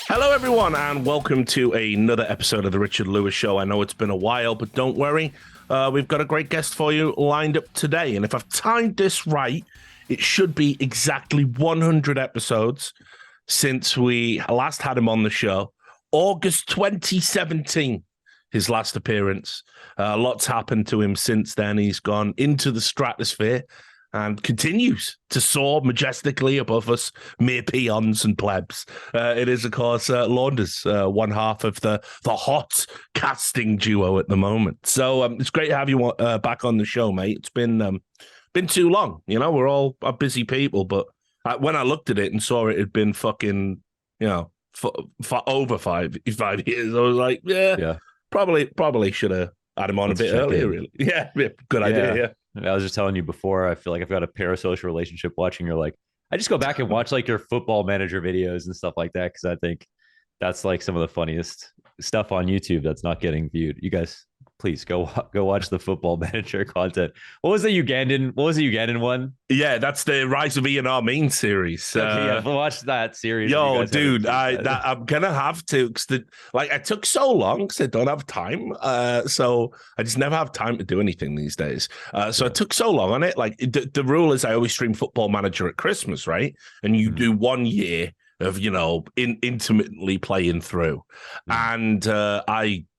Hello, everyone, and welcome to another episode of the Richard Lewis Show. I know it's been a while, but don't worry. We've got a great guest for you lined up today. And if I've timed this right, it should be exactly 100 episodes since we last had him on the show. August 2017, his last appearance. Lots happened to him since then. He's gone into the stratosphere and continues to soar majestically above us mere peons and plebs. It is, of course, Launders, one half of the hot casting duo at the moment. So it's great to have you back on the show, mate. It's been too long. You know, we're all busy people, but when I looked at it and saw it had been fucking, you know, for over five years, I was like, yeah. Probably should have had him on a bit earlier, really. Yeah, good idea, yeah. I was just telling you before, I feel like I've got a parasocial relationship watching your, like, I just go back and watch like your football manager videos and stuff like that, because I think that's like some of the funniest stuff on YouTube that's not getting viewed. You guys, please go watch the football manager content. What was the Ugandan one? Yeah, that's the Rise of Ian Armin series. Okay, watch that series. Yo, dude, I'm gonna have to, because I took so long because I don't have time. So I just never have time to do anything these days. So I took so long on it. Like the rule is I always stream Football Manager at Christmas, right? And you do 1 year of, you know, intermittently playing through. And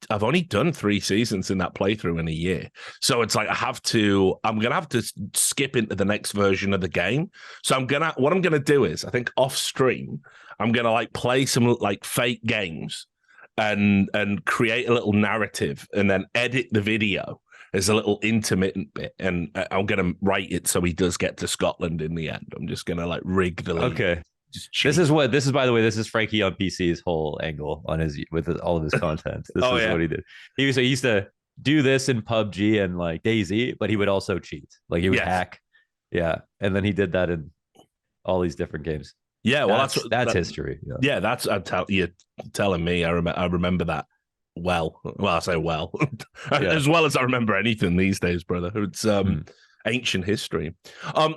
I've only done 3 seasons in that playthrough in a year. So it's like I'm going to have to skip into the next version of the game. So what I'm going to do is, I think off stream, I'm going to like play some like fake games and create a little narrative and then edit the video as a little intermittent bit. And I'm going to write it so he does get to Scotland in the end. I'm just going to like rig the lead. Okay. This is by the way, this is Frankie on PC's whole angle on with all of his content. This is what he did. He used to do this in PUBG and like DayZ, but he would also cheat. Like he would hack. Yeah. And then he did that in all these different games. Yeah, well, that's history. Yeah, that's you're telling me. I remember that well. Well, I say well, as well as I remember anything these days, brother. It's ancient history.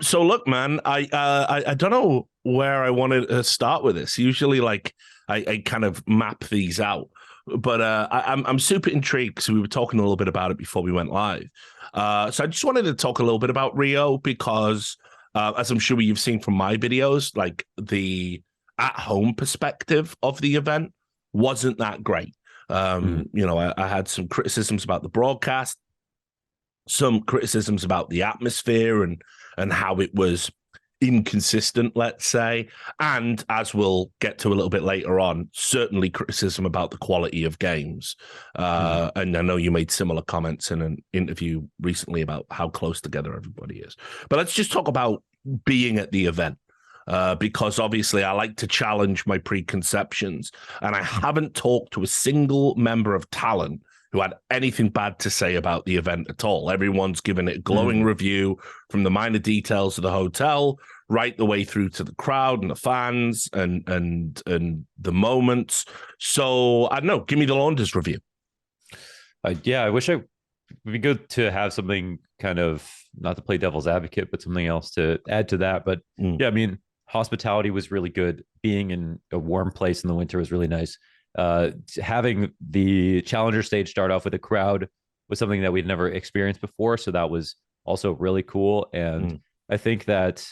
So look, man, I don't know where I wanted to start with this. Usually, like I kind of map these out, but I'm super intrigued because we were talking a little bit about it before we went live. So I just wanted to talk a little bit about Rio because, as I'm sure you've seen from my videos, like the at-home perspective of the event wasn't that great. You know, I had some criticisms about the broadcast, some criticisms about the atmosphere and how it was inconsistent, let's say. And as we'll get to a little bit later on, certainly criticism about the quality of games. And I know you made similar comments in an interview recently about how close together everybody is. But let's just talk about being at the event. Because obviously I like to challenge my preconceptions. And I haven't talked to a single member of talent who had anything bad to say about the event at all. Everyone's given it a glowing review, from the minor details of the hotel right the way through to the crowd and the fans and the moments. So I don't know, give me the Launders review. Yeah, I wish it'd be good to have something kind of, not to play devil's advocate, but something else to add to that. But yeah, I mean, hospitality was really good. Being in a warm place in the winter was really nice. Having the challenger stage start off with a crowd was something that we'd never experienced before. So that was also really cool. And I think that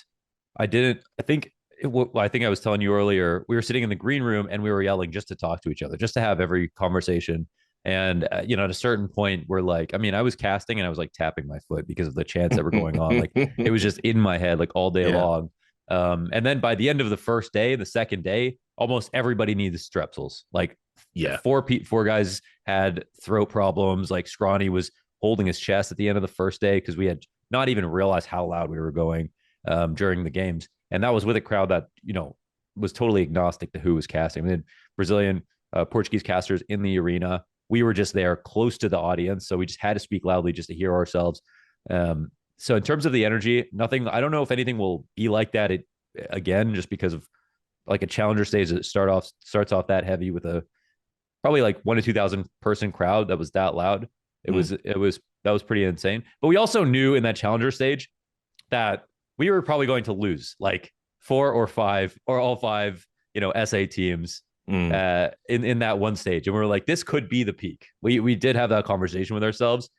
I think I was telling you earlier, we were sitting in the green room and we were yelling just to talk to each other, just to have every conversation. And, you know, at a certain point, we're like, I mean, I was casting and I was like tapping my foot because of the chants that were going on. Like it was just in my head, like all day long. And then by the end of the first day, the second day, almost everybody needed strepsils. Like four guys had throat problems. Like Scrawny was holding his chest at the end of the first day because we had not even realized how loud we were going during the games. And that was with a crowd that, you know, was totally agnostic to who was casting. I mean, Brazilian, Portuguese casters in the arena. We were just there close to the audience. So we just had to speak loudly just to hear ourselves. So in terms of the energy, nothing, I don't know if anything will be like that again, just because of like a challenger stage that starts off that heavy with a probably like 1,000 to 2,000 person crowd that was that loud. That was pretty insane. But we also knew in that challenger stage that we were probably going to lose like 4 or 5 or all 5, you know, SA teams in that one stage. And we were like, this could be the peak. We did have that conversation with ourselves.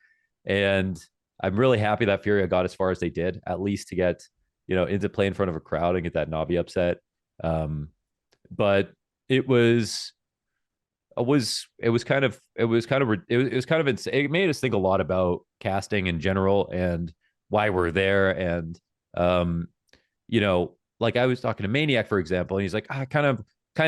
And I'm really happy that Furia got as far as they did, at least to get, into play in front of a crowd and get that Navi upset. But it was kind of insane. It made us think a lot about casting in general and why we're there. And, like I was talking to Maniac, for example, and he's like, I kind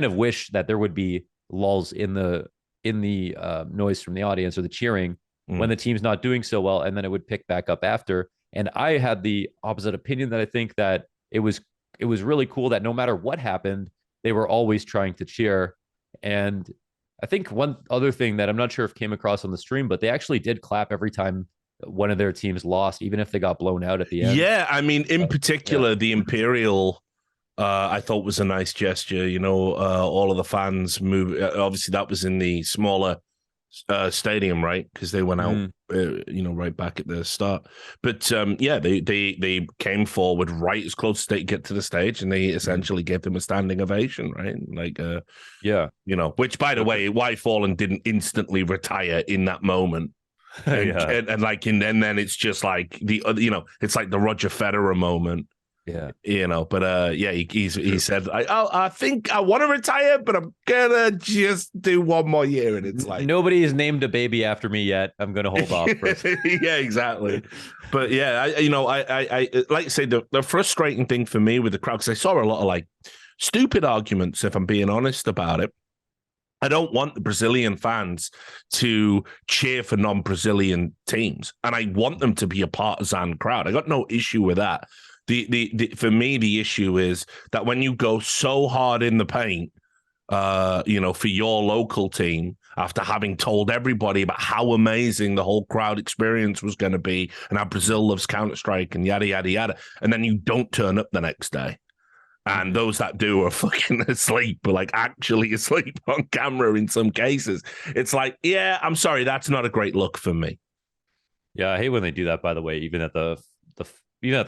of wish that there would be lulls in the noise from the audience or the cheering when the team's not doing so well, and then it would pick back up after. And I had the opposite opinion, that I think that it was really cool that no matter what happened, they were always trying to cheer. And I think one other thing that I'm not sure if came across on the stream, but they actually did clap every time one of their teams lost, even if they got blown out at the end. Yeah, I mean, in particular, the Imperial, I thought was a nice gesture. All of the fans move. Obviously, that was in the smaller stadium, right? Because they went out, right back at the start. But they came forward right as close as they could get to the stage, and they essentially gave them a standing ovation, right? Like, which, by the way, White Fallen didn't instantly retire in that moment. And then it's just like it's like the Roger Federer moment. But he said, I think I want to retire, but I'm gonna just do one more year. And it's like, nobody has named a baby after me yet. I'm gonna hold off. Yeah, exactly. But I like to say the frustrating thing for me with the crowd, because I saw a lot of like stupid arguments, if I'm being honest about it. I don't want the Brazilian fans to cheer for non-Brazilian teams, and I want them to be a partisan crowd. I got no issue with that. For me, the issue is that when you go so hard in the paint, for your local team, after having told everybody about how amazing the whole crowd experience was going to be, and how Brazil loves Counter-Strike and yada, yada, yada, and then you don't turn up the next day. And those that do are fucking asleep, or like actually asleep on camera in some cases. It's like, yeah, I'm sorry, that's not a great look for me. Yeah, I hate when they do that, by the way, even at the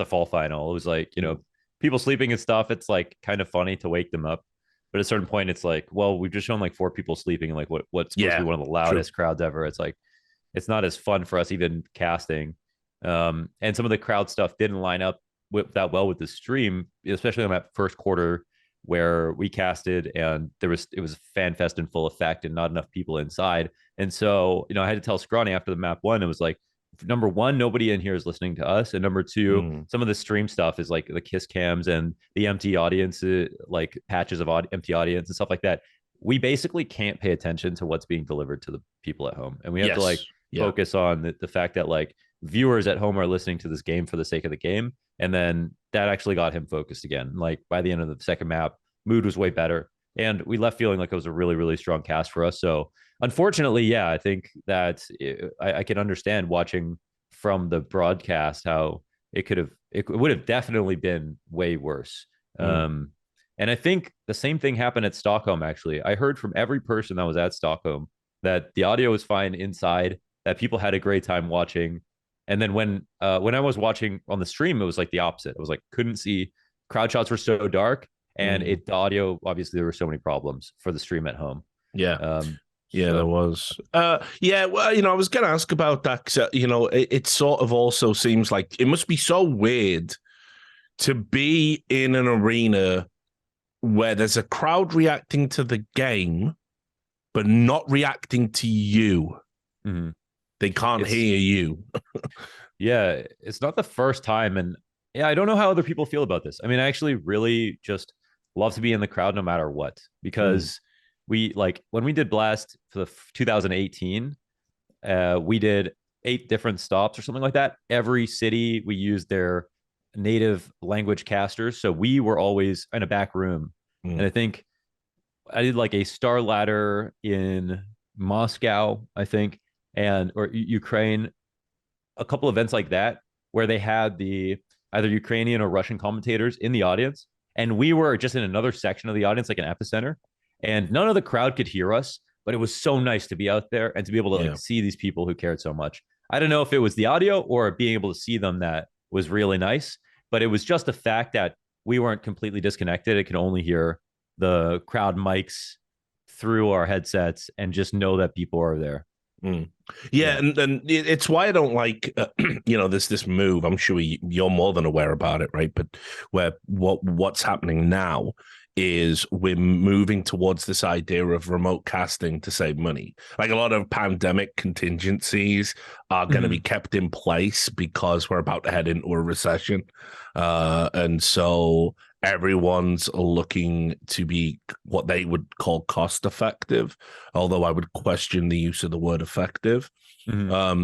fall final. It was like, people sleeping and stuff. It's like kind of funny to wake them up. But at a certain point, it's like, well, we've just shown like 4 people sleeping in like what's supposed to be one of the loudest crowds ever. It's like, it's not as fun for us even casting. And some of the crowd stuff didn't line up that well with the stream, especially on that first quarter where we casted, and it was fan fest in full effect and not enough people inside. And so, I had to tell Scrawny after the map one, it was like, number one, nobody in here is listening to us, and number two, some of the stream stuff is like the kiss cams and the empty audience, like patches of empty audience and stuff like that. We basically can't pay attention to what's being delivered to the people at home, and we have to focus on the fact that like viewers at home are listening to this game for the sake of the game. And then that actually got him focused again. Like by the end of the second map, mood was way better, and we left feeling like it was a really, really strong cast for us. So unfortunately, I think that I can understand watching from the broadcast how it would have definitely been way worse. And I think the same thing happened at Stockholm. Actually, I heard from every person that was at Stockholm that the audio was fine inside, that people had a great time watching. And then when I was watching on the stream, it was like the opposite. It was like, couldn't see, crowd shots were so dark, and the audio, obviously there were so many problems for the stream at home. There was. Well, I was going to ask about that, because, it sort of also seems like it must be so weird to be in an arena where there's a crowd reacting to the game, but not reacting to you. Mm-hmm. They can't hear you. It's not the first time. And I don't know how other people feel about this. I mean, I actually really just love to be in the crowd no matter what, because we, like, when we did Blast for the 2018, we did 8 different stops or something like that. Every city, we used their native language casters. So we were always in a back room. And I think I did like a star ladder in Moscow, I think, or Ukraine, a couple events like that, where they had the either Ukrainian or Russian commentators in the audience. And we were just in another section of the audience, like an epicenter, and none of the crowd could hear us, but it was so nice to be out there and to be able to like see these people who cared so much. I don't know if it was the audio or being able to see them that was really nice, but it was just the fact that we weren't completely disconnected. It could only hear the crowd mics through our headsets and just know that people are there. Yeah, and it's why I don't like this move. I'm sure you're more than aware about it, right? But what's happening now is we're moving towards this idea of remote casting to save money. Like a lot of pandemic contingencies are going to be kept in place because we're about to head into a recession, and so everyone's looking to be what they would call cost effective, although I would question the use of the word effective. Yeah,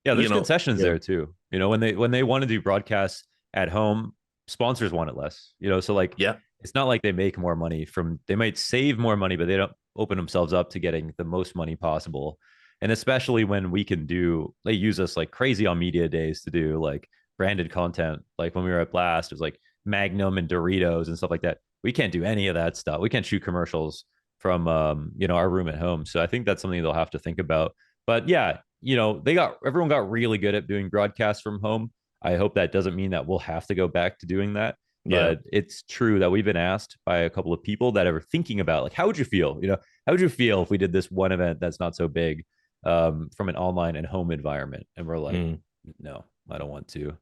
there's concessions there too. When they want to do broadcasts at home, sponsors want it less. So like, it's not like they make more money they might save more money, but they don't open themselves up to getting the most money possible. And especially when they use us like crazy on media days to do like branded content. Like when we were at Blast, it was like Magnum and Doritos and stuff like that. We can't do any of that stuff. We can't shoot commercials from our room at home. So I think that's something they'll have to think about. But yeah, everyone got really good at doing broadcasts from home. I hope that doesn't mean that we'll have to go back to doing that. But it's true that we've been asked by a couple of people that are thinking about like, how would you feel? How would you feel if we did this one event that's not so big from an online and home environment? And we're like, no, I don't want to.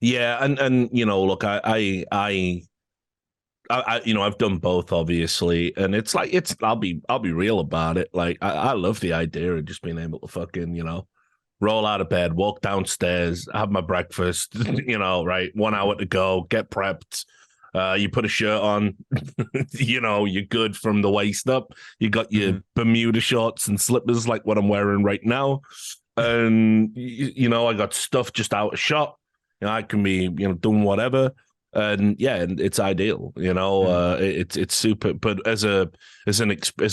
Yeah, and look, I've done both, obviously, and it's like I'll be real about it. Like I love the idea of just being able to fucking roll out of bed, walk downstairs, have my breakfast, right, 1 hour to go, get prepped. You put a shirt on, you're good from the waist up. You got your Bermuda shorts and slippers like what I'm wearing right now, and I got stuff just out of shot. I can be, doing whatever. And it's ideal, it's super, but as a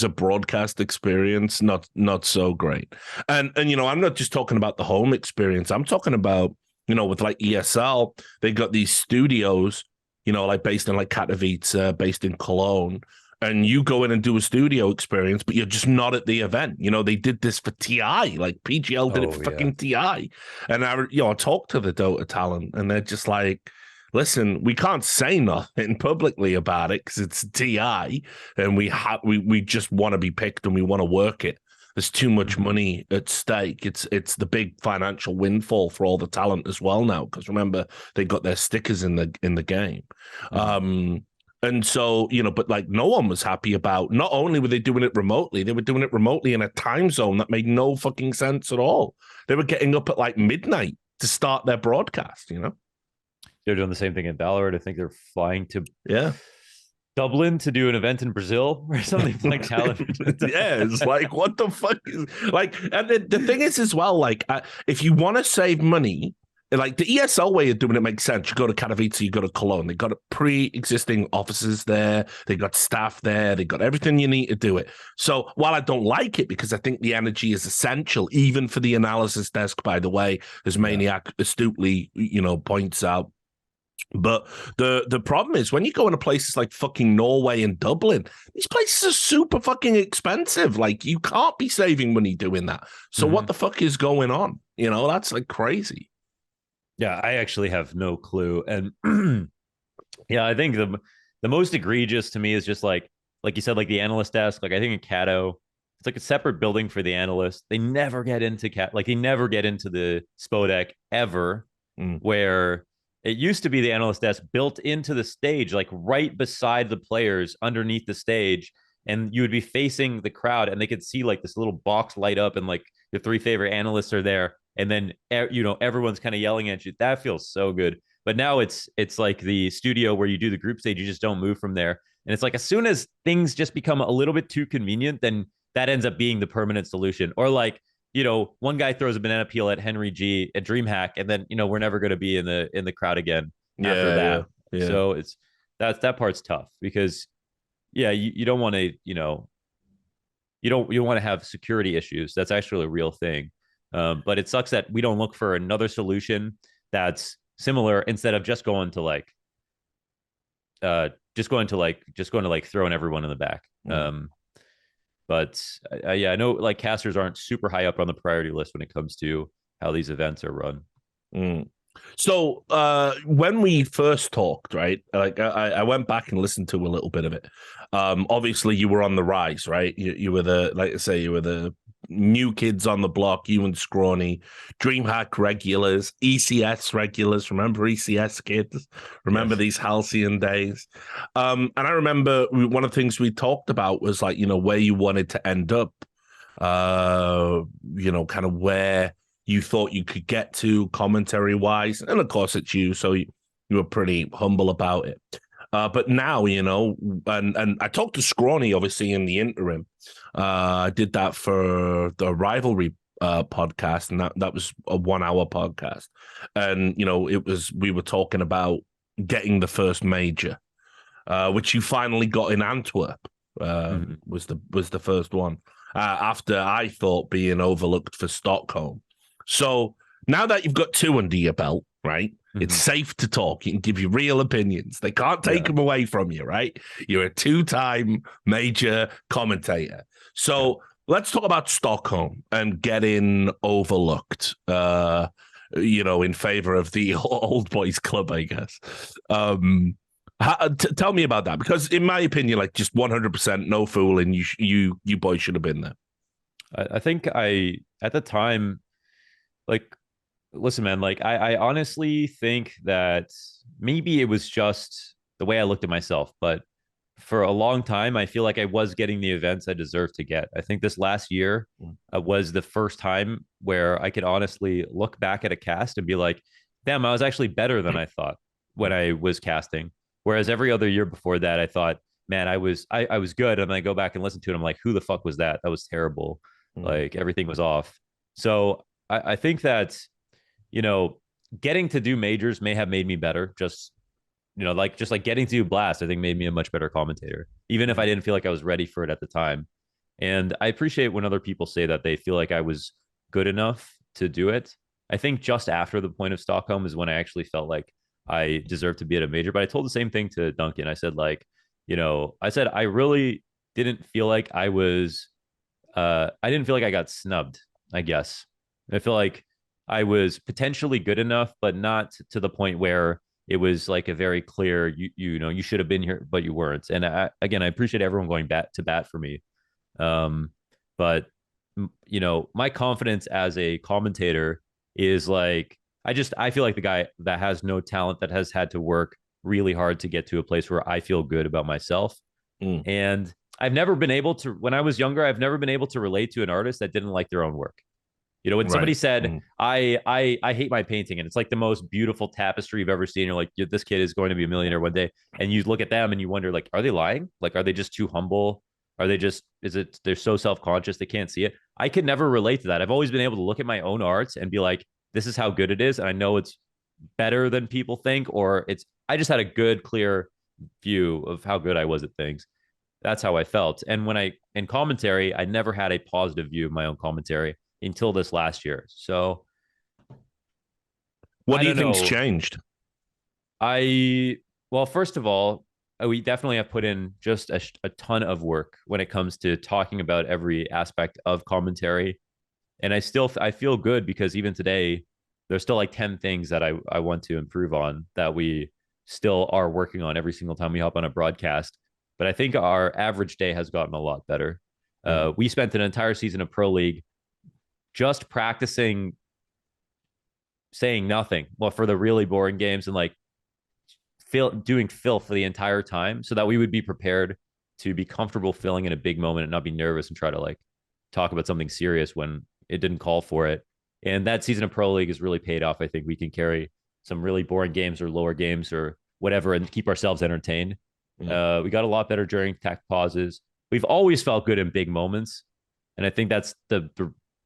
broadcast experience, not so great. And I'm not just talking about the home experience. I'm talking about, with like ESL, they got these studios, like based in like Katowice, based in Cologne, and you go in and do a studio experience, but you're just not at the event. They did this for TI, like PGL did it for fucking TI. And I talked to the Dota talent, and they're just like, listen, we can't say nothing publicly about it because it's TI, and we just want to be picked and we want to work it. There's too much money at stake. It's the big financial windfall for all the talent as well now, because remember, they got their stickers in the game. And so, but like no one was happy about, not only were they doing it remotely, they were doing it remotely in a time zone that made no fucking sense at all. They were getting up at like midnight to start their broadcast, They're doing the same thing in Valorant. I think they're flying to Dublin to do an event in Brazil or something like talent. It's like, what the fuck is like, and the thing is as well, like if you want to save money, like the ESL way of doing it makes sense. You go to Katowice, you go to Cologne. They got pre-existing offices there. They got staff there. They got everything you need to do it. So while I don't like it, because I think the energy is essential, even for the analysis desk, by the way, as Maniac astutely, points out. But the problem is when you go into places like fucking Norway and Dublin, these places are super fucking expensive. Like you can't be saving money doing that. So what the fuck is going on? That's like crazy. Yeah, I actually have no clue. And I think the most egregious to me is just like you said, like the analyst desk. Like I think in Cato, it's like a separate building for the analysts. They never get into they never get into the Spodek ever, where it used to be the analyst desk built into the stage, like right beside the players underneath the stage. And you would be facing the crowd and they could see like this little box light up and like your 3 favorite analysts are there. And then, everyone's kind of yelling at you. That feels so good. But now it's like the studio where you do the group stage. You just don't move from there. And it's like, as soon as things just become a little bit too convenient, then that ends up being the permanent solution. Or like, one guy throws a banana peel at Henry G at DreamHack, and then, we're never going to be in the crowd again after that. Yeah. So that part's tough because you don't want to, you don't want to have security issues. That's actually a real thing. But it sucks that we don't look for another solution that's similar instead of just going to throwing everyone in the back. But I know like casters aren't super high up on the priority list when it comes to how these events are run. So when we first talked, right, like I went back and listened to a little bit of it. Obviously you were on the rise, right? You were like I say, you were the new kids on the block, you and Scrawny, DreamHack regulars, ECS regulars. Remember ECS kids? Remember these halcyon days? And I remember one of the things we talked about was like, where you wanted to end up, kind of where you thought you could get to commentary wise. And of course it's you. So you were pretty humble about it. But now, and I talked to Scrawny, obviously, in the interim. I did that for the Rivalry podcast, and that was a 1 hour podcast. And, we were talking about getting the first major, which you finally got in Antwerp, was the first one, after I thought being overlooked for Stockholm. So now that you've got 2 under your belt, right? It's safe to talk. You can give you real opinions. They can't take them away from you, right? You're a 2-time major commentator. So let's talk about Stockholm and getting overlooked, in favor of the old boys club, I guess. Tell me about that, because in my opinion, like, just 100%, no fooling. You boys should have been there. I think at the time, like, listen, man, like I honestly think that maybe it was just the way I looked at myself, but for a long time, I feel like I was getting the events I deserved to get. I think this last year was the first time where I could honestly look back at a cast and be like, damn, I was actually better than I thought when I was casting. Whereas every other year before that, I thought, man, I was good. And then I go back and listen to it. I'm like, who the fuck was that? That was terrible. Like, everything was off. So I think that, getting to do majors may have made me better. Just getting to do Blast, I think made me a much better commentator, even if I didn't feel like I was ready for it at the time. And I appreciate when other people say that they feel like I was good enough to do it. I think just after the point of Stockholm is when I actually felt like I deserved to be at a major. But I told the same thing to Duncan. I said, like, I really didn't feel like I didn't feel like I got snubbed, I guess. I feel like I was potentially good enough, but not to the point where it was like a very clear, you should have been here, but you weren't. And I appreciate everyone going to bat for me. But my confidence as a commentator is like, I feel like the guy that has no talent, that has had to work really hard to get to a place where I feel good about myself. And I've never been able to, when I was younger, I've never been able to relate to an artist that didn't like their own work. When somebody said, I hate my painting, and it's like the most beautiful tapestry you've ever seen, you're like, this kid is going to be a millionaire one day. And you look at them and you wonder, like, are they lying? Like, are they just too humble? Are they just, they're so self-conscious they can't see it? I could never relate to that. I've always been able to look at my own arts and be like, this is how good it is. And I know it's better than people think, or I just had a good, clear view of how good I was at things. That's how I felt. And in commentary, I never had a positive view of my own commentary until this last year. So what do you think's changed? Well, first of all, we definitely have put in just a ton of work when it comes to talking about every aspect of commentary. And I feel good, because even today, there's still like 10 things that I want to improve on that we still are working on every single time we hop on a broadcast. But I think our average day has gotten a lot better. We spent an entire season of Pro League just practicing saying nothing, well, for the really boring games, and like doing fill for the entire time, so that we would be prepared to be comfortable filling in a big moment and not be nervous and try to like talk about something serious when it didn't call for it. And that season of Pro League has really paid off. I think we can carry some really boring games or lower games or whatever and keep ourselves entertained. We got a lot better during tech pauses. We've always felt good in big moments. And I think that's the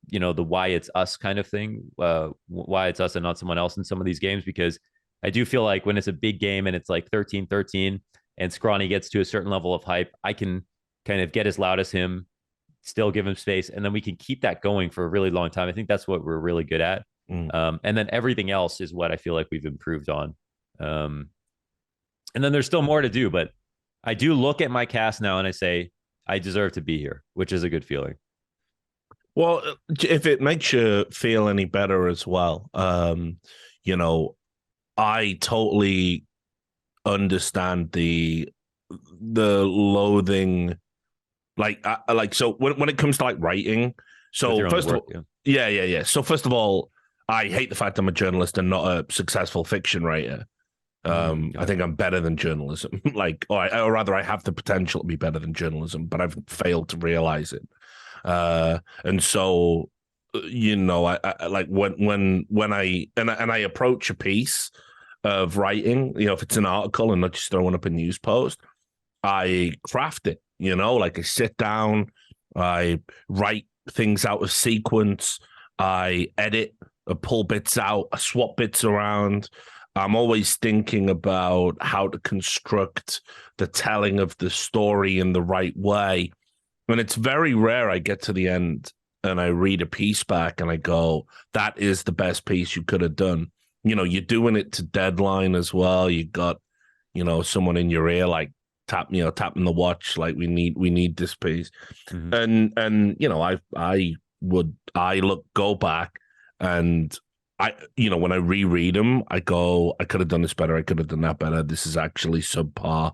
why it's us kind of thing, why it's us and not someone else in some of these games, because I do feel like when it's a big game and it's like 13-13 and Scrawny gets to a certain level of hype, I can kind of get as loud as him, still give him space, and then we can keep that going for a really long time. I think that's what we're really good at. And then everything else is what I feel like we've improved on. And then there's still more to do, but I do look at my cast now and I say, I deserve to be here, which is a good feeling. Well, if it makes you feel any better as well, I totally understand the the loathing, like so when it comes to like writing. So first of all, yeah. So first of all, I hate the fact I'm a journalist and not a successful fiction writer. I think I'm better than journalism, or rather, I have the potential to be better than journalism, but I've failed to realize it. And so, I like when I approach a piece of writing, if it's an article and not just throwing up a news post, I craft it. Like I sit down, I write things out of sequence, I edit, I pull bits out, I swap bits around. I'm always thinking about how to construct the telling of the story in the right way. And it's very rare I get to the end and I read a piece back and I go, that is the best piece you could have done. You're doing it to deadline as well. You got, someone in your ear like tapping the watch, like we need this piece. And I go back and when I reread them, I go, I could have done this better. I could have done that better. This is actually subpar.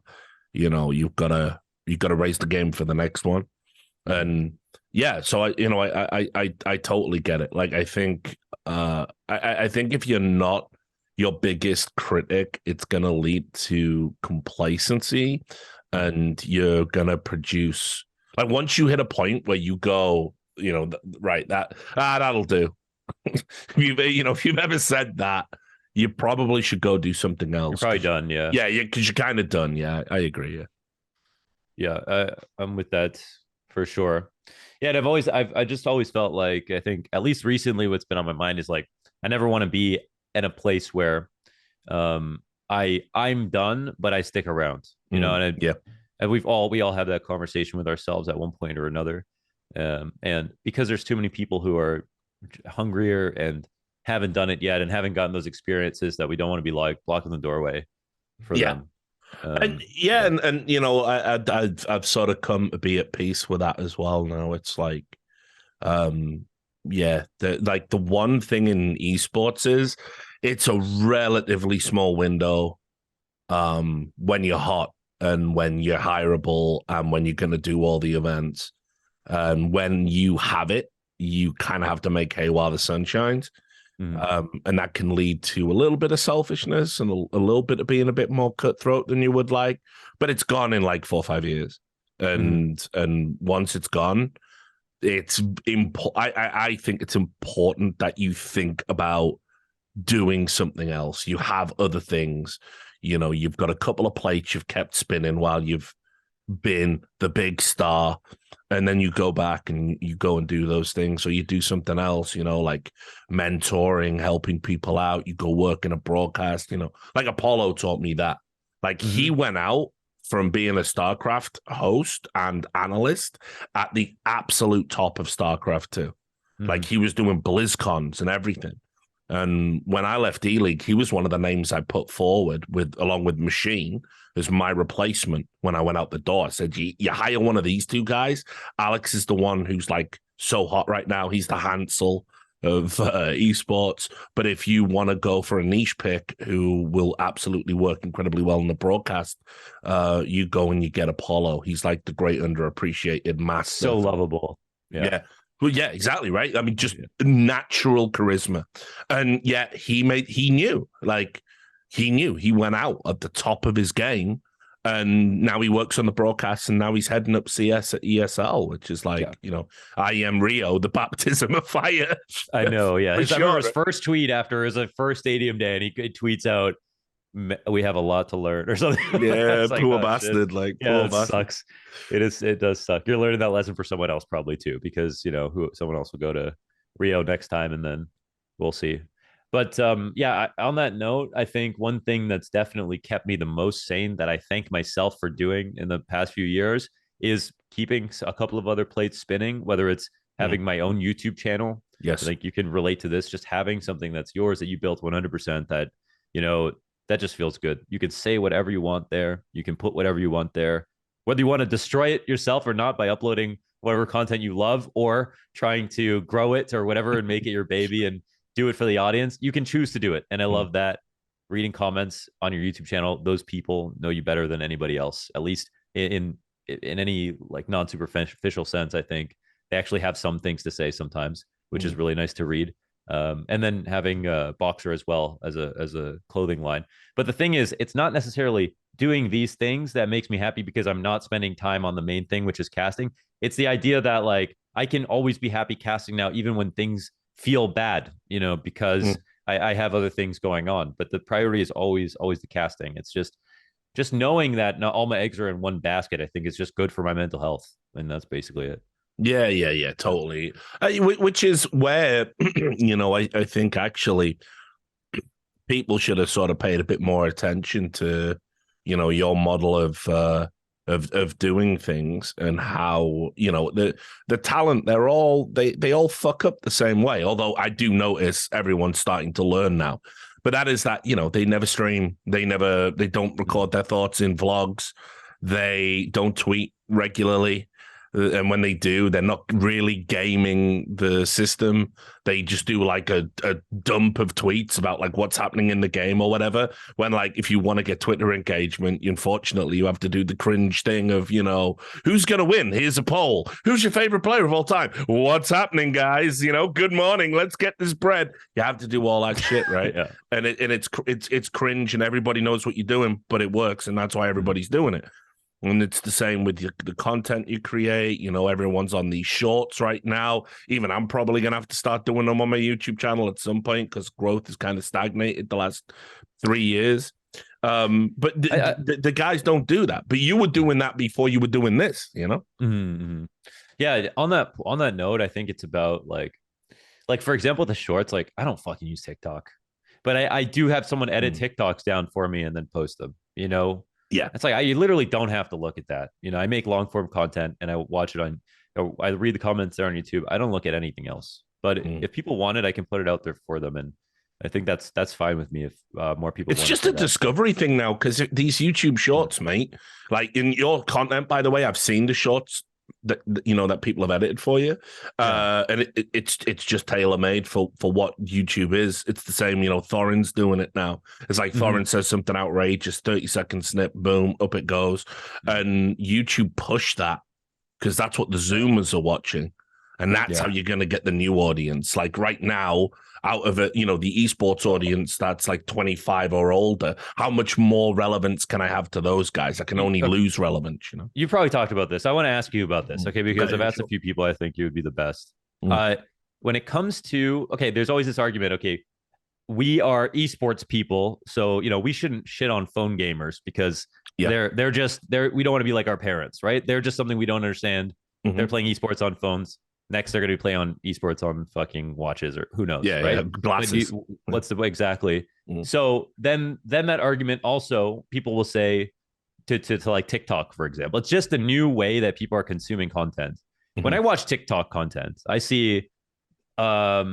You've got to raise the game for the next one. And yeah, so I totally get it. Like, I think if you're not your biggest critic, it's going to lead to complacency and you're going to produce, like, once you hit a point where you go, right, that'll do. If you've ever said that, you probably should go do something else. You're probably done, yeah. Yeah, because you're kind of done. Yeah, I agree. Yeah, I'm with that for sure. Yeah, and I just always felt like, I think at least recently, what's been on my mind is like, I never want to be in a place where I'm done, but I stick around. And we all have that conversation with ourselves at one point or another. And because there's too many people who are hungrier and haven't done it yet and haven't gotten those experiences, that we don't want to be like blocking the doorway for them. I've sort of come to be at peace with that as well now. It's like, the one thing in esports is it's a relatively small window when you're hot and when you're hireable and when you're going to do all the events. And when you have it, you kind of have to make hay while the sun shines. And that can lead to a little bit of selfishness and a little bit of being a bit more cutthroat than you would like. But it's gone in like 4 or 5 years. And once it's gone, it's I think it's important that you think about doing something else. You have other things. You've got a couple of plates you've kept spinning while you've been the big star, and then you go back and you go and do those things, or you do something else, like mentoring, helping people out. You go work in a broadcast, like Apollo taught me that. Like he went out from being a StarCraft host and analyst at the absolute top of StarCraft 2. Like he was doing BlizzCons and everything. And when I left E-League, he was one of the names I put forward along with Machine as my replacement when I went out the door. I said, you hire one of these two guys. Alex is the one who's like so hot right now. He's the Hansel of esports. But if you want to go for a niche pick who will absolutely work incredibly well in the broadcast, you go and you get Apollo. He's like the great underappreciated master. So lovable. Yeah. Well, yeah, exactly, right? I mean, just natural charisma. And yet he knew. He went out at the top of his game, and now he works on the broadcast, and now he's heading up CS at ESL, which is like, I am Rio, the baptism of fire. I know, yeah. I remember his first tweet after his first stadium day, and he tweets out, "We have a lot to learn," or something. Yeah, poor bastard. Shit. Like, poor bastard. Sucks. It does suck. You're learning that lesson for someone else probably too, because someone else will go to Rio next time, and then we'll see. But on that note, I think one thing that's definitely kept me the most sane, that I thank myself for doing in the past few years, is keeping a couple of other plates spinning, whether it's having my own YouTube channel. Yes. I think you can relate to this, just having something that's yours, that you built 100%, that, that just feels good. You can say whatever you want there. You can put whatever you want there, whether you want to destroy it yourself or not by uploading whatever content you love, or trying to grow it or whatever and make it your baby and do it for the audience. You can choose to do it. And I love that reading comments on your YouTube channel, those people know you better than anybody else, at least in any like non-superficial sense. I think they actually have some things to say sometimes, which is really nice to read. And then having a Boxer as well as a clothing line. But the thing is, it's not necessarily doing these things that makes me happy because I'm not spending time on the main thing, which is casting. It's the idea that like I can always be happy casting now, even when things feel bad, because I have other things going on. But the priority is always the casting. It's just knowing that not all my eggs are in one basket. I think is just good for my mental health, and that's basically it. Yeah, totally. Which is where, I think actually people should have sort of paid a bit more attention to, your model of doing things and how, the talent, they all fuck up the same way. Although I do notice everyone's starting to learn now. But that is that, they never stream, they don't record their thoughts in vlogs, they don't tweet regularly. And when they do, they're not really gaming the system. They just do like a dump of tweets about like what's happening in the game or whatever. When like if you want to get Twitter engagement, unfortunately, you have to do the cringe thing of, who's going to win? Here's a poll. Who's your favorite player of all time? What's happening, guys? Good morning. Let's get this bread. You have to do all that shit, right? Yeah. And it's cringe and everybody knows what you're doing, but it works. And that's why everybody's doing it. And it's the same with the content you create. Everyone's on these shorts right now. Even I'm probably going to have to start doing them on my YouTube channel at some point because growth has kind of stagnated the last 3 years. But the guys don't do that. But you were doing that before you were doing this, Mm-hmm. Yeah. On that note, I think it's about like, for example, the shorts, like I don't fucking use TikTok, but I do have someone edit TikToks down for me and then post them, Yeah. It's like you literally don't have to look at that. I make long form content and I watch it I read the comments there on YouTube. I don't look at anything else. But if people want it, I can put it out there for them. And I think that's fine with me if more people It's just a discovery thing now because these YouTube shorts, mate, like in your content, by the way, I've seen the shorts that people have edited for you, and it's just tailor-made for what YouTube is. It's the same, Thorin's doing it now. It's like Thorin says something outrageous, 30-second snip, boom, up it goes. And YouTube push that because that's what the Zoomers are watching, and that's how you're going to get the new audience. Like right now, out of it, the esports audience that's like 25 or older, how much more relevance can I have to those guys? I can only lose relevance, You probably talked about this. I want to ask you about this, okay? Because I've asked a few people, I think you would be the best. When it comes to, there's always this argument, we are esports people, so, we shouldn't shit on phone gamers because they're we don't want to be like our parents, right? They're just something we don't understand. They're playing esports on phones. Next, they're going to be playing on esports on fucking watches or who knows, right? Yeah, glasses. What's the exactly? So then that argument also people will say to like TikTok, for example, it's just a new way that people are consuming content. When I watch TikTok content, I see degraded,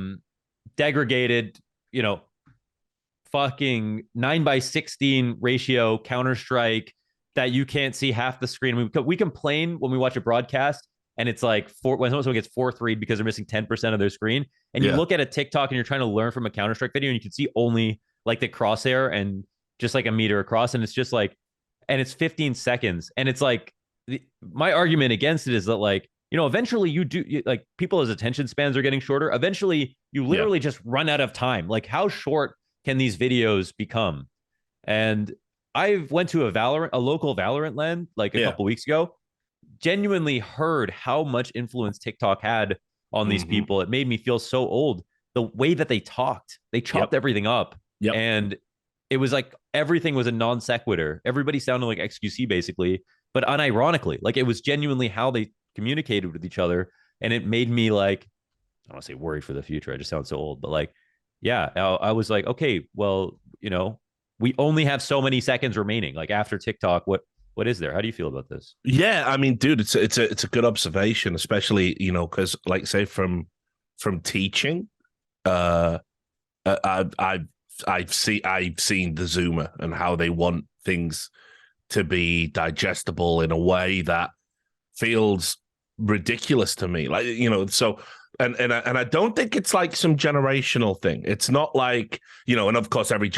fucking 9:16 ratio Counter-Strike that you can't see half the screen. We complain when we watch a broadcast. And it's like when someone gets 4-3 because they're missing 10% of their screen. And you look at a TikTok and you're trying to learn from a Counter-Strike video and you can see only like the crosshair and just like a meter across. And it's just like, and it's 15 seconds. And it's like, my argument against it is that like, eventually like people's attention spans are getting shorter. Eventually you literally just run out of time. Like how short can these videos become? And I went to a local Valorant LAN like a couple weeks ago. Genuinely heard how much influence TikTok had on these people. It made me feel so old. The way that they talked, they chopped everything up. And it was like everything was a non sequitur. Everybody sounded like XQC basically, but unironically. Like it was genuinely how they communicated with each other. And it made me like, I don't want to say worried for the future. I just sound so old, but like, I was like, okay, well, we only have so many seconds remaining. Like after TikTok, what is there? How do you feel about this? Yeah, I mean, dude, it's a good observation, especially because like say from teaching, I've seen the Zoomer and how they want things to be digestible in a way that feels ridiculous to me. Like so And I don't think it's like some generational thing. It's not like, and of course every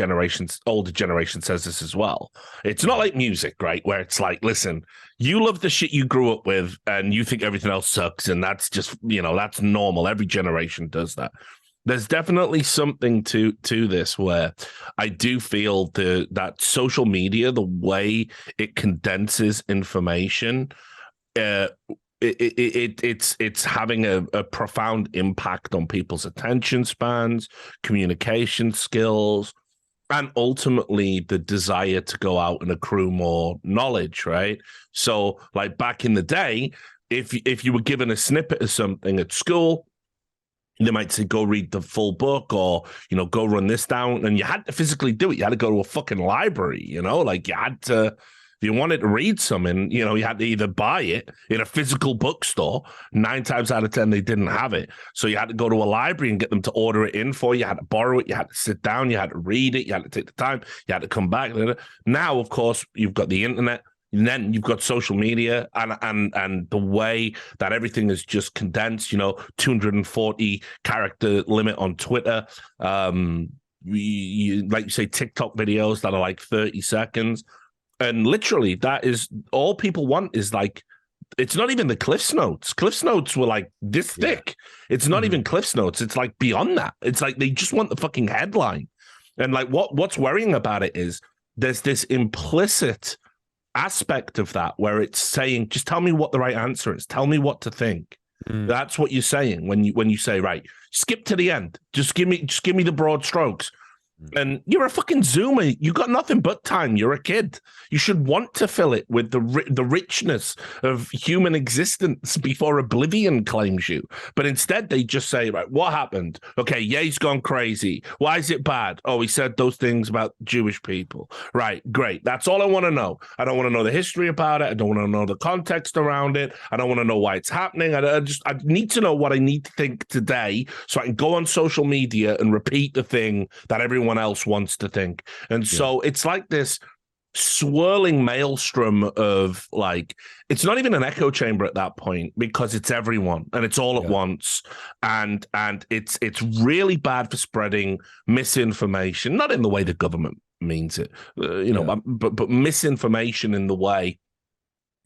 older generation says this as well. It's not like music, right? Where it's like, listen, you love the shit you grew up with and you think everything else sucks, and that's just, that's normal. Every generation does that. There's definitely something to this where I do feel that social media, the way it condenses information, it's having a profound impact on people's attention spans, communication skills, and ultimately the desire to go out and accrue more knowledge, right? So, like back in the day, if you were given a snippet of something at school, they might say, go read the full book, or, go run this down. And you had to physically do it. You had to go to a fucking library, like you had to, if you wanted to read something, you had to either buy it in a physical bookstore. 9 times out of 10, they didn't have it. So you had to go to a library and get them to order it in for you. You had to borrow it. You had to sit down. You had to read it. You had to take the time. You had to come back. Now, of course, you've got the internet. And then you've got social media and the way that everything is just condensed, 240 character limit on Twitter. Like you say, TikTok videos that are like 30 seconds. And literally that is all people want is like, it's not even the Cliff's Notes. Cliff's Notes were like this thick. It's not even Cliff's Notes. It's like beyond that. It's like they just want the fucking headline. And like what's worrying about it is there's this implicit aspect of that where it's saying, just tell me what the right answer is. Tell me what to think. That's what you're saying when you say, right, skip to the end. Just give me the broad strokes. And you're a fucking Zoomer. You got nothing but time. You're a kid. You should want to fill it with the richness of human existence before oblivion claims you. But instead, they just say, right, what happened? Okay, Ye's gone crazy. Why is it bad? Oh, he said those things about Jewish people. Right, great. That's all I want to know. I don't want to know the history about it. I don't want to know the context around it. I don't want to know why it's happening. I need to know what I need to think today so I can go on social media and repeat the thing that everyone else wants to think. And so it's like this swirling maelstrom of like, it's not even an echo chamber at that point because it's everyone and it's all at once. And it's really bad for spreading misinformation, not in the way the government means it, but misinformation in the way,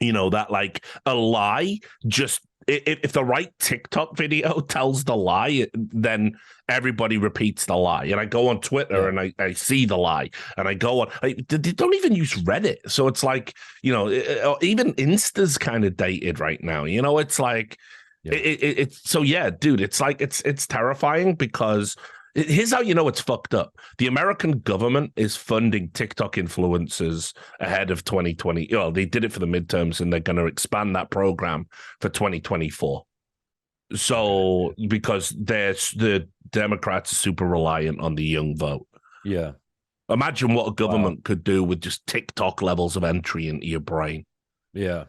that like a lie just, if the right TikTok video tells the lie, then everybody repeats the lie. And I go on Twitter and I see the lie, and I go on. They don't even use Reddit, so it's like even Insta's kind of dated right now. It's like it's so dude. It's like it's terrifying because. Here's how you know it's fucked up. The American government is funding TikTok influencers ahead of 2020. Well, they did it for the midterms, and they're going to expand that program for 2024. So, because the Democrats are super reliant on the young vote. Yeah. Imagine what a government could do with just TikTok levels of entry into your brain. Yeah.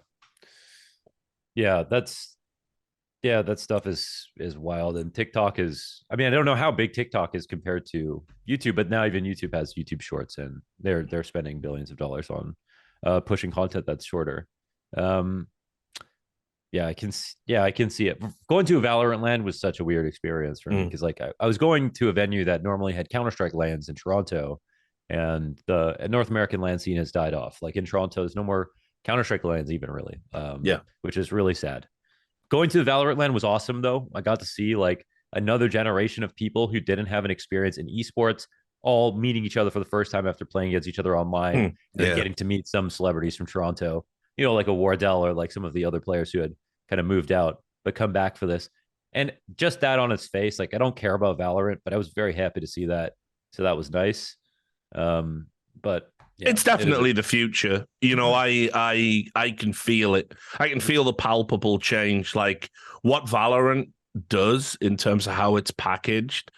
Yeah, that stuff is wild. And TikTok is, I don't know how big TikTok is compared to YouTube, but now even YouTube has YouTube Shorts, and they're spending billions of dollars on pushing content that's shorter. I can see it. Going to a Valorant LAN was such a weird experience for me because like I was going to a venue that normally had Counter-Strike LANs in Toronto, and the North American LAN scene has died off. Like in Toronto, there's no more Counter-Strike LANs even really, which is really sad. Going to the Valorant LAN was awesome, though. I got to see like another generation of people who didn't have an experience in esports, all meeting each other for the first time after playing against each other online, and getting to meet some celebrities from Toronto, like a Wardell or like some of the other players who had kind of moved out, but come back for this. And just that on its face, like I don't care about Valorant, but I was very happy to see that. So that was nice. But it's definitely the future. I can feel it. I can feel the palpable change, like what Valorant does in terms of how it's packaged.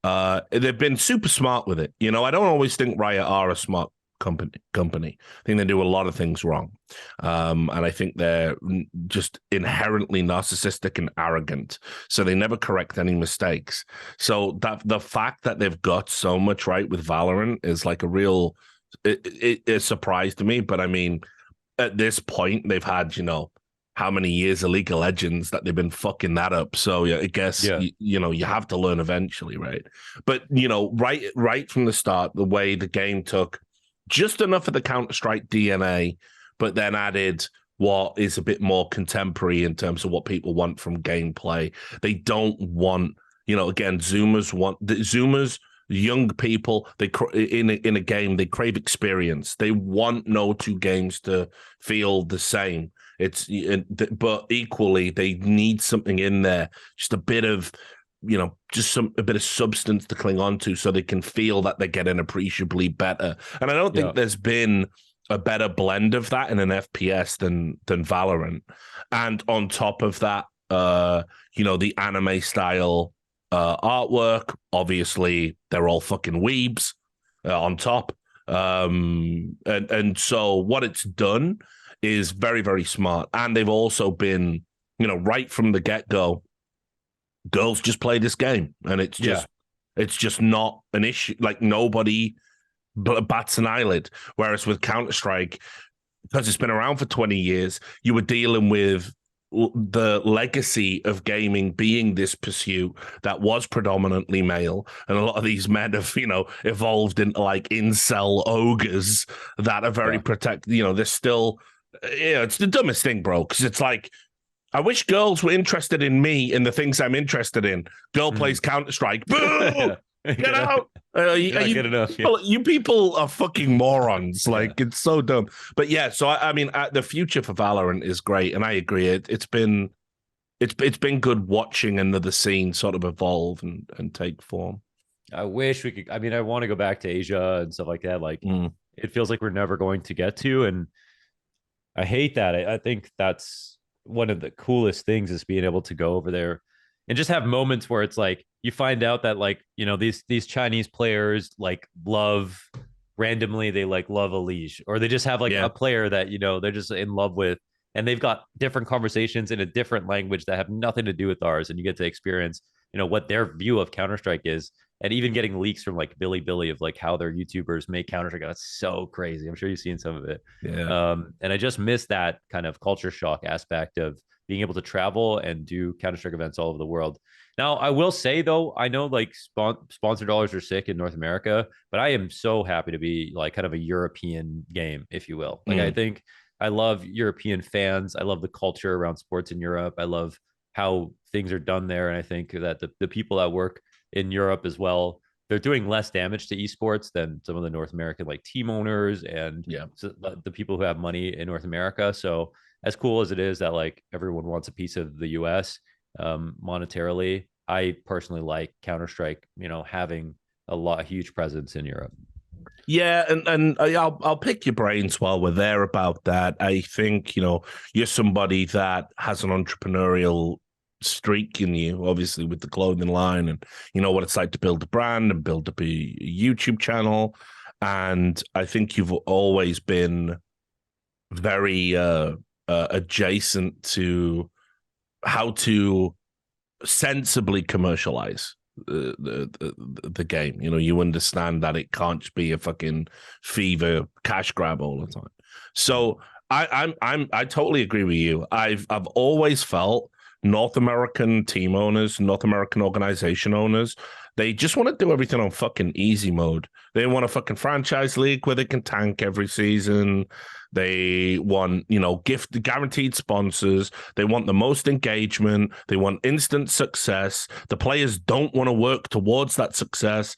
They've been super smart with it. I don't always think Riot are a smart company. I think they do a lot of things wrong. And I think they're just inherently narcissistic and arrogant. So they never correct any mistakes. So that the fact that they've got so much right with Valorant is like a real... It surprised me, but at this point, they've had, how many years of League of Legends that they've been fucking that up. So yeah, I guess you have to learn eventually, right? But right from the start, the way the game took just enough of the Counter-Strike DNA, but then added what is a bit more contemporary in terms of what people want from gameplay. They don't want, again, Zoomers, young people, in a game, they crave experience. They want no two games to feel the same. But equally, they need something in there, just a bit of, a bit of substance to cling on to, so they can feel that they're getting appreciably better. And I don't think there's been a better blend of that in an FPS than Valorant. And on top of that, the anime style artwork. Obviously, they're all fucking weebs on top. And so what it's done is very, very smart. And they've also been, right from the get-go, girls just play this game. And it's just not an issue. Like, nobody bats an eyelid. Whereas with Counter-Strike, because it's been around for 20 years, you were dealing with the legacy of gaming being this pursuit that was predominantly male, and a lot of these men have evolved into like incel ogres that are very they're still it's the dumbest thing, bro, because it's like, I wish girls were interested in me and the things I'm interested in. Girl plays Counter-Strike. Boo! Get out! You people are fucking morons. Like, it's so dumb. But yeah, so I mean, the future for Valorant is great, and I agree. It's been good watching another scene sort of evolve and take form. I wish we could. I mean, I want to go back to Asia and stuff like that. Like, it feels like we're never going to get to, and I hate that. I think that's one of the coolest things, is being able to go over there and just have moments where it's like, you find out that, like, these Chinese players like love randomly, they like love a leash, or they just have like a player that, they're just in love with, and they've got different conversations in a different language that have nothing to do with ours. And you get to experience, what their view of Counter-Strike is. And even getting leaks from like Billy of like how their YouTubers make Counter-Strike. That's so crazy. I'm sure you've seen some of it. Yeah. And I just miss that kind of culture shock aspect of being able to travel and do Counter-Strike events all over the world. Now, I will say, though, I know like sponsor dollars are sick in North America, but I am so happy to be like kind of a European game, if you will. Like, I think I love European fans. I love the culture around sports in Europe. I love how things are done there. And I think that the people that work in Europe as well, they're doing less damage to esports than some of the North American like team owners and the people who have money in North America. So as cool as it is that like everyone wants a piece of the US monetarily, I personally like Counter-Strike, having a huge presence in Europe. Yeah, and I'll pick your brains while we're there about that. I think, you're somebody that has an entrepreneurial streak in you, obviously, with the clothing line, and you know what it's like to build a brand and build up a YouTube channel. And I think you've always been very adjacent to how to sensibly commercialize the game. You understand that it can't just be a fucking fever cash grab all the time. So I totally agree with you. I've always felt North American team owners, North American organization owners, they just want to do everything on fucking easy mode. They want a fucking franchise league where they can tank every season. They want, guaranteed sponsors. They want the most engagement. They want instant success. The players don't want to work towards that success,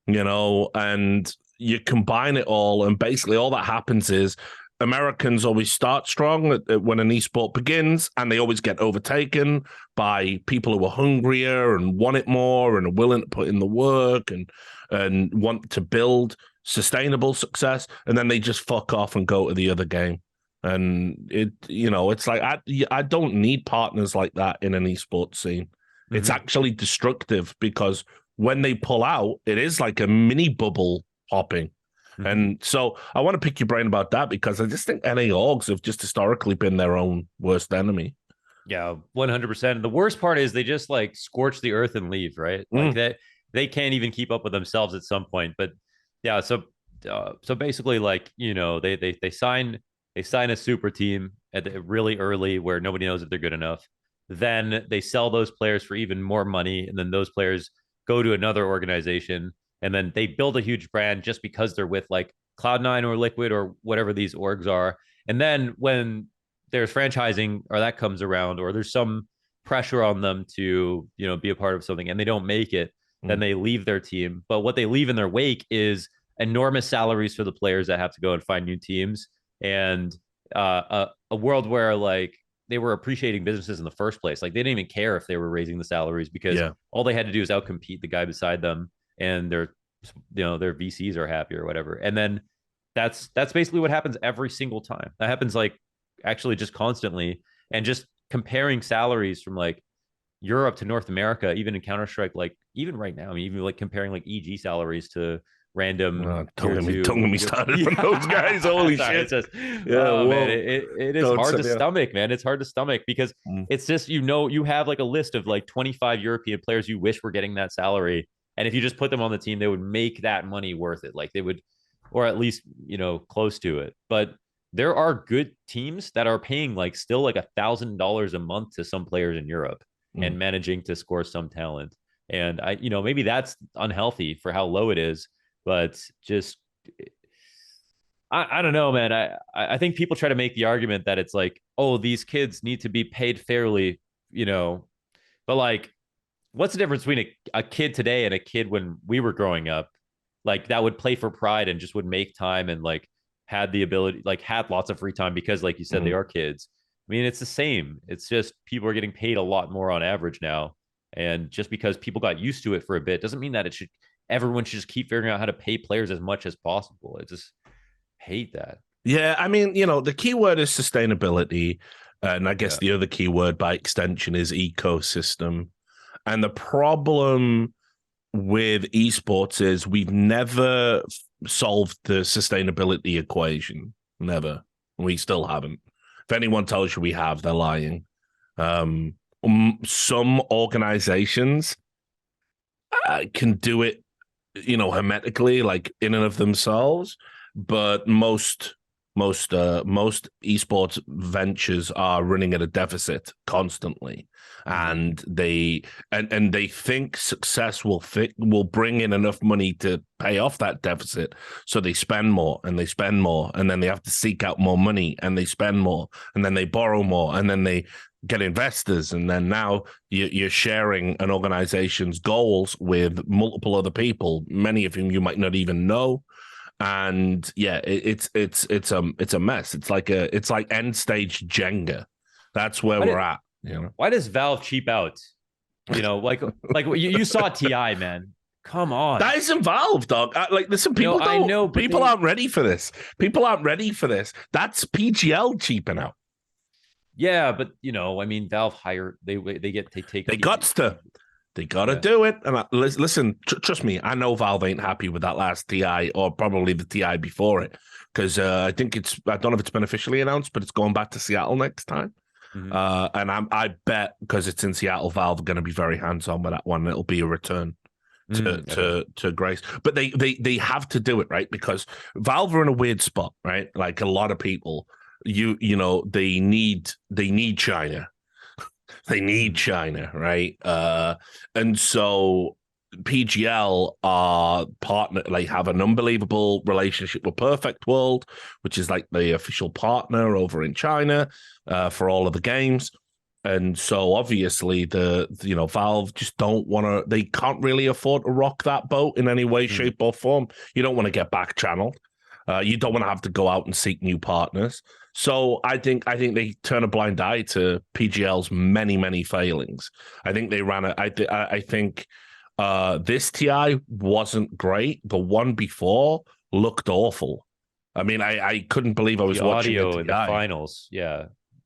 and you combine it all. And basically all that happens is Americans always start strong when an esport begins, and they always get overtaken by people who are hungrier and want it more and are willing to put in the work and want to build sustainable success, and then they just fuck off and go to the other game. And it's like, I don't need partners like that in an esports scene. Mm-hmm. It's actually destructive, because when they pull out, it is like a mini bubble popping. And so I want to pick your brain about that, because I just think NA orgs have just historically been their own worst enemy. Yeah, 100%. The worst part is they just like scorch the earth and leave, right? Like that, they can't even keep up with themselves at some point. But yeah, so basically, like, they sign a super team, really early where nobody knows if they're good enough. Then they sell those players for even more money, and then those players go to another organization, and then they build a huge brand just because they're with like Cloud9 or Liquid or whatever these orgs are. And then when there's franchising or that comes around, or there's some pressure on them to, be a part of something and they don't make it, then they leave their team. But what they leave in their wake is enormous salaries for the players that have to go and find new teams, and a world where like they were appreciating businesses in the first place. Like they didn't even care if they were raising the salaries because all they had to do is outcompete the guy beside them, and their VCs are happy or whatever. And then that's basically what happens every single time. That happens like actually just constantly, and just comparing salaries from like Europe to North America, even in Counter-Strike, like even right now, I mean, even like comparing like EG salaries to random. Don't get me started from those guys. Holy shit! It's just, man, it is hard to stomach, man. It's hard to stomach because it's just you have like a list of like 25 European players you wish were getting that salary, and if you just put them on the team, they would make that money worth it. Like they would, or at least close to it. But there are good teams that are paying like still like $1,000 a month to some players in Europe and managing to score some talent. And maybe that's unhealthy for how low it is, but just, I don't know, man. I think people try to make the argument that it's like, oh, these kids need to be paid fairly, but like, what's the difference between a kid today and a kid when we were growing up, like that would play for pride and just would make time and like had the ability, like had lots of free time because like you said, they are kids. I mean, it's the same. It's just people are getting paid a lot more on average now. And just because people got used to it for a bit doesn't mean that everyone should just keep figuring out how to pay players as much as possible. I just hate that. Yeah, I mean, the key word is sustainability. And I guess the other key word by extension is ecosystem. And the problem with esports is we've never solved the sustainability equation. Never. We haven't. If anyone tells you we have, they're lying. Some organizations can do it, hermetically, like in and of themselves, but most esports ventures are running at a deficit constantly, and they think success will bring in enough money to pay off that deficit, so they spend more and they spend more, and then they have to seek out more money and they spend more, and then they borrow more, and then they get investors, and then now you're sharing an organization's goals with multiple other people, many of whom you might not even know. And yeah, it's a mess. It's like end stage Jenga. That's where we're at. Why does Valve cheap out? Like you saw TI, man. Come on, that isn't Valve, dog. Listen, people don't. I know, people aren't ready for this. People aren't ready for this. That's PGL cheaping out. Yeah, but I mean, Valve hire they got to do it. And listen, trust me, I know Valve ain't happy with that last TI, or probably the TI before it, because I don't know if it's been officially announced, but it's going back to Seattle next time. And I bet because it's in Seattle, Valve are going to be very hands-on with that one. It'll be a return to grace. But they have to do it, right? Because Valve are in a weird spot, right? Like a lot of people, they need China. They need China, right? And so PGL are have an unbelievable relationship with Perfect World, which is like the official partner over in China for all of the games. And so obviously Valve just they can't really afford to rock that boat in any way, shape, or form. You don't want to get back channeled. You don't want to have to go out and seek new partners. So I think they turn a blind eye to PGL's many, many failings. I think they ran I think this TI wasn't great. The one before looked awful. I mean, I couldn't believe I was watching audio in the finals. Yeah.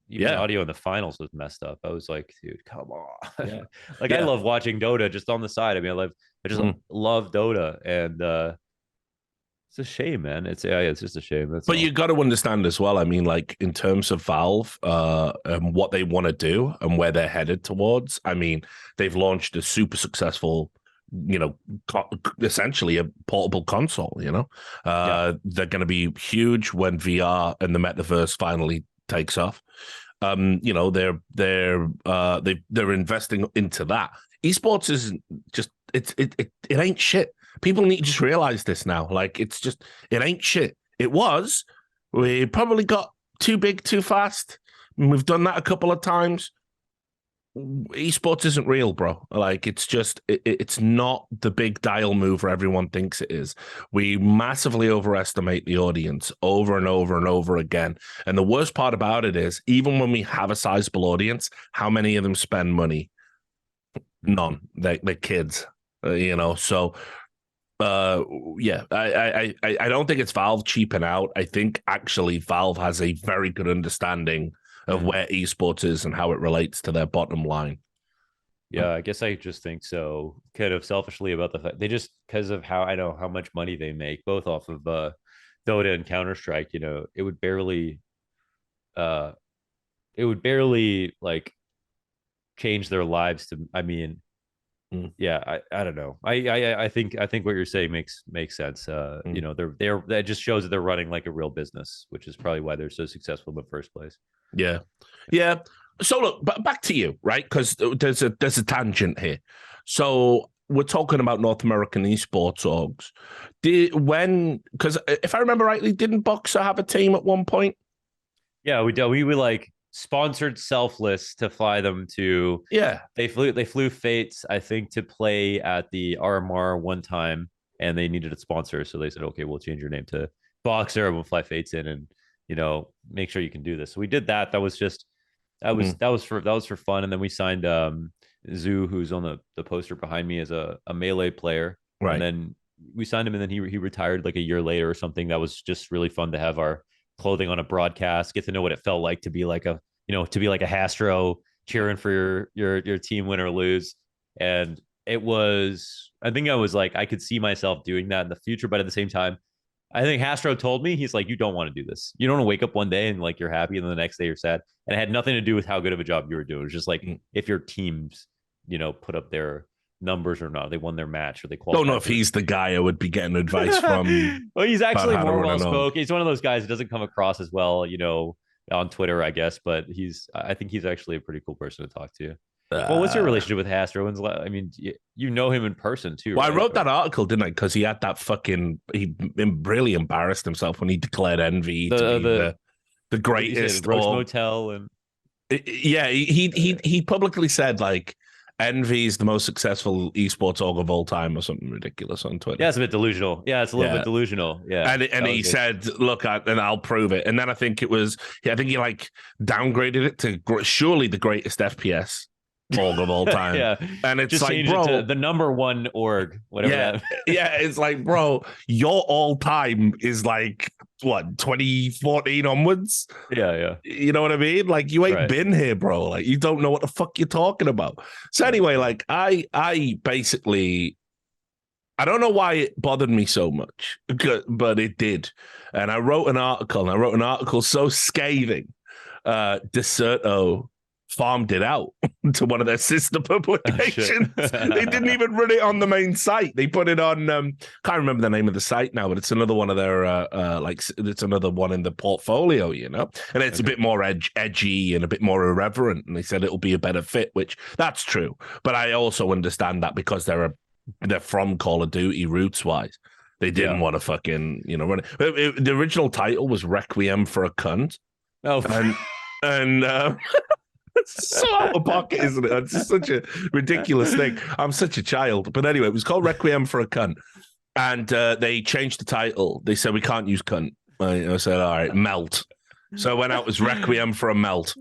Even the audio in the finals was messed up. I was like, dude, come on. Yeah. I love watching Dota just on the side. I mean, I just love Dota, and it's a shame, man. It's just a shame. But you got to understand as well. I mean, like in terms of Valve, and what they want to do and where they're headed towards. I mean, they've launched a super successful, essentially a portable console. They're going to be huge when VR and the metaverse finally takes off. You know, they're investing into that. Esports isn't just it ain't shit. People need to just realize this now. Like, it's just, it ain't shit. It was. We probably got too big too fast. We've done that a couple of times. Esports isn't real, bro. Like, it's just, it's not the big dial mover everyone thinks it is. We massively overestimate the audience over and over and over again. And the worst part about it is, even when we have a sizable audience, how many of them spend money? None. They're kids, you know. So, yeah, I don't think it's Valve cheaping out. I think actually Valve has a very good understanding of where esports is and how it relates to their bottom line. Yeah, I guess I just think so, kind of selfishly, about the fact they just, because of how I know how much money they make, both off of Dota and Counter-Strike, you know, it would barely like change their lives to, I mean, yeah, I don't know. I think what you're saying makes sense. You know, they're that just shows that they're running like a real business, which is probably why they're so successful in the first place. Yeah. Yeah. So look, back to you, right? Because there's a tangent here. So we're talking about North American esports orgs. Because if I remember rightly, didn't Boxer have a team at one point? Yeah, we were like sponsored Selfless to fly them to. Yeah, they flew Fates, I think, to play at the RMR one time, and they needed a sponsor, so they said, okay, we'll change your name to Boxer and we'll fly Fates in, and, you know, make sure you can do this. So we did that. That was for fun. And then we signed Zoo, who's on the poster behind me, as a Melee player. Right. And then we signed him, and then he retired like a year later or something. That was just really fun to have our clothing on a broadcast, get to know what it felt like to be like a Hastro cheering for your team, win or lose. And it was, I think I was like, I could see myself doing that in the future, but at the same time, I think Hastro told me, he's like, you don't want to do this. You don't want to wake up one day and like you're happy, and then the next day you're sad. And it had nothing to do with how good of a job you were doing. It was just like, if your teams, you know, put up their numbers or not, they won their match or they qualified. Don't know if he's the guy I would be getting advice from. Well, he's actually more well spoken. He's one of those guys that doesn't come across as well, you know, on Twitter, I guess, but I think he's actually a pretty cool person to talk to. Well, what's your relationship with Hastro? I mean, you know him in person too. Well, right? I wrote that article, didn't I? Because he had that he really embarrassed himself when he declared Envy to be the greatest. Roach Motel, and yeah, he publicly said like Envy is the most successful esports org of all time or something ridiculous on Twitter. Yeah, it's a bit delusional. Yeah, it's a little bit delusional. Yeah, and he said, "Look, and I'll prove it." And then I think he like downgraded it to surely the greatest FPS org of all time. Yeah, and it's just like, bro, the number one org, whatever. Yeah, that. Yeah, it's like, bro, your all time is like what, 2014 onwards? Yeah. You know what I mean? Like, you ain't been here, bro. Like, you don't know what the fuck you're talking about. So anyway, like, I basically, I don't know why it bothered me so much, but it did. And I wrote an article so scathing. Deserto farmed it out to one of their sister publications. They didn't even run it on the main site. They put it on, can't remember the name of the site now, but it's another one of their, it's another one in the portfolio, you know? And it's a bit more edgy and a bit more irreverent. And they said it'll be a better fit, which that's true. But I also understand that because they're from Call of Duty roots-wise. They didn't want to fucking, you know, run it. The original title was Requiem for a Cunt. Oh, and it's so out of pocket, isn't it? It's such a ridiculous thing. I'm such a child. But anyway, it was called Requiem for a Cunt. And they changed the title. They said, we can't use cunt. I said, all right, melt. So I went out as Requiem for a Melt.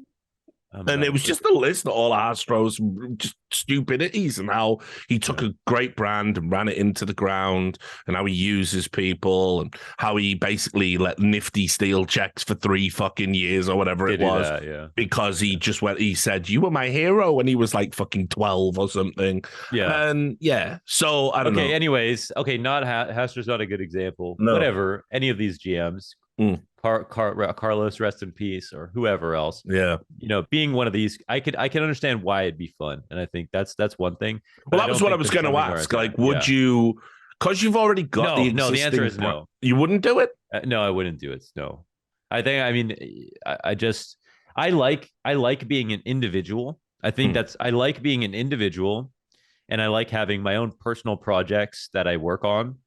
And it was just a list of all Astro's just stupidities and how he took a great brand and ran it into the ground and how he uses people and how he basically let Nifty steal checks for 3 fucking years or whatever it was. Because he said, you were my hero when he was like fucking 12 or something. Yeah. And so I don't know. Okay, anyways. Okay, Haster's not a good example. No. Whatever. Any of these GMs. Carlos, rest in peace, or whoever else. Yeah, you know, being one of these, I can understand why it'd be fun, and I think that's one thing. Well, that was what I was going to ask. Like, would you? Because you've already got the existing. No, the answer is no. You wouldn't do it. No, I wouldn't do it. No, I think. I mean, I just I like being an individual. I think I like being an individual, and I like having my own personal projects that I work on.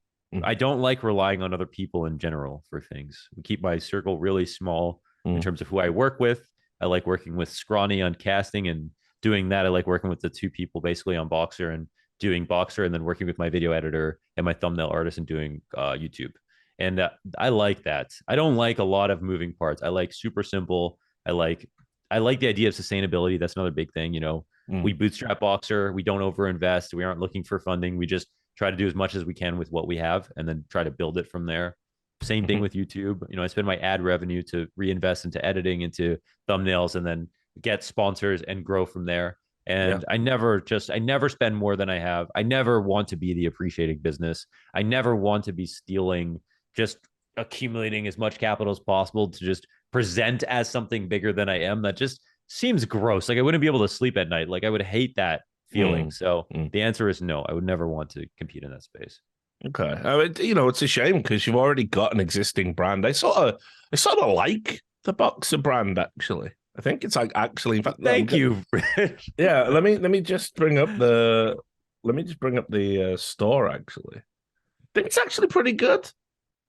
I don't like relying on other people in general for things. We keep my circle really small in terms of who I work with. I like working with Scrawny on casting and doing that. I like working with the two people basically on Boxer and doing Boxer, and then working with my video editor and my thumbnail artist and doing YouTube. And I like that. I don't like a lot of moving parts. I like super simple. I like the idea of sustainability. That's another big thing. We bootstrap Boxer. We don't overinvest. We aren't looking for funding. We just try to do as much as we can with what we have and then try to build it from there. Same thing with YouTube. I spend my ad revenue to reinvest into editing, into thumbnails, and then get sponsors and grow from there. And I never spend more than I have. I never want to be the appreciating business. I never want to be stealing, just accumulating as much capital as possible to just present as something bigger than I am. That just seems gross. Like I wouldn't be able to sleep at night. Like I would hate that feeling. So the answer is no. I would never want to compete in that space. Okay. I mean, it's a shame because you've already got an existing brand. I sort of like the Boxer brand, actually. I think it's like actually, in fact, thank you, Rich. Yeah, let me just bring up the store, actually. I think it's actually pretty good.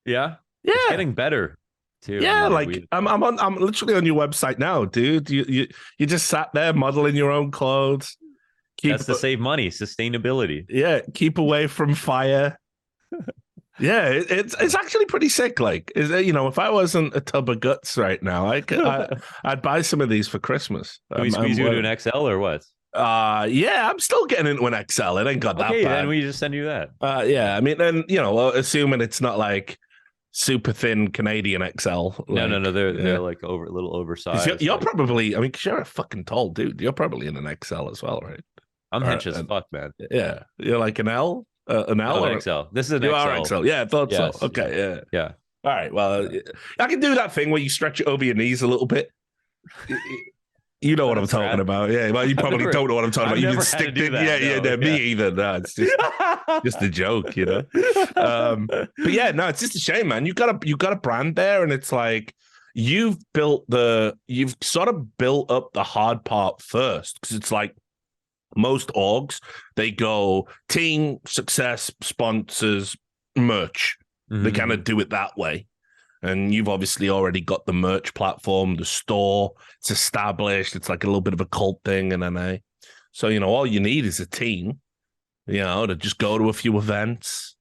Yeah. Yeah. It's getting better too. Yeah, I'm literally on your website now, dude. You just sat there modeling your own clothes. That's to save money, sustainability. Yeah, keep away from fire. Yeah, it's actually pretty sick. Like, if I wasn't a tub of guts right now, I'd buy some of these for Christmas. Can we squeeze you into an XL or what? Yeah, I'm still getting into an XL. It ain't got that bad. Then we just send you that. Yeah, I mean, then assuming it's not like super thin Canadian XL. No, they're like a little oversized. You're probably, I mean, because you're a fucking tall dude. You're probably in an XL as well, right? I'm hench as fuck, man. Yeah, you're like an L. An L or an XL. This is an you XL. Are XL. Yeah, I thought so. Okay, yeah. All right. Well, I can do that thing where you stretch it over your knees a little bit. You know what I'm talking about. Yeah, well, you probably don't know what I'm talking about. You can stick it. Me either. No, it's just a joke, But yeah, no, it's just a shame, man. You got a brand there, and it's like you've sort of built up the hard part first, because it's like most orgs, they go team, success, sponsors, merch. They kind of do it that way. And you've obviously already got the merch platform, the store. It's established. It's like a little bit of a cult thing in NA. So, all you need is a team, to just go to a few events,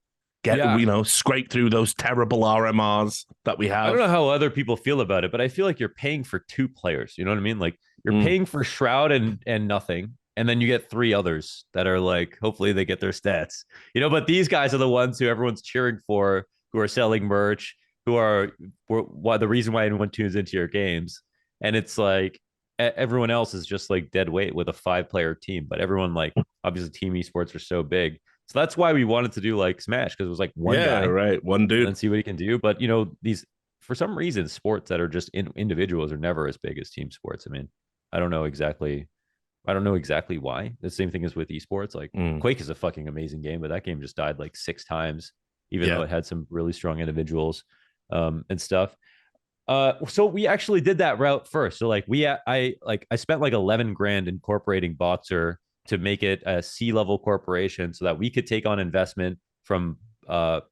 scrape through those terrible RMRs that we have. I don't know how other people feel about it, but I feel like you're paying for two players. You know what I mean? Like you're paying for Shroud and nothing. And then you get three others that are like, hopefully they get their stats, but these guys are the ones who everyone's cheering for, who are selling merch, who are the reason why anyone tunes into your games. And it's like everyone else is just like dead weight with a 5-player team, but everyone, like, obviously team esports are so big. So that's why we wanted to do like Smash, because it was like one guy, right? One dude, and see what he can do. But these, for some reason, sports that are just individuals are never as big as team sports. I mean, I don't know exactly why. The same thing is with esports. Like Quake is a fucking amazing game, but that game just died like 6 times, even though it had some really strong individuals and stuff. So we actually did that route first. So like I spent like 11 grand incorporating Boxer to make it a C-level corporation so that we could take on investment from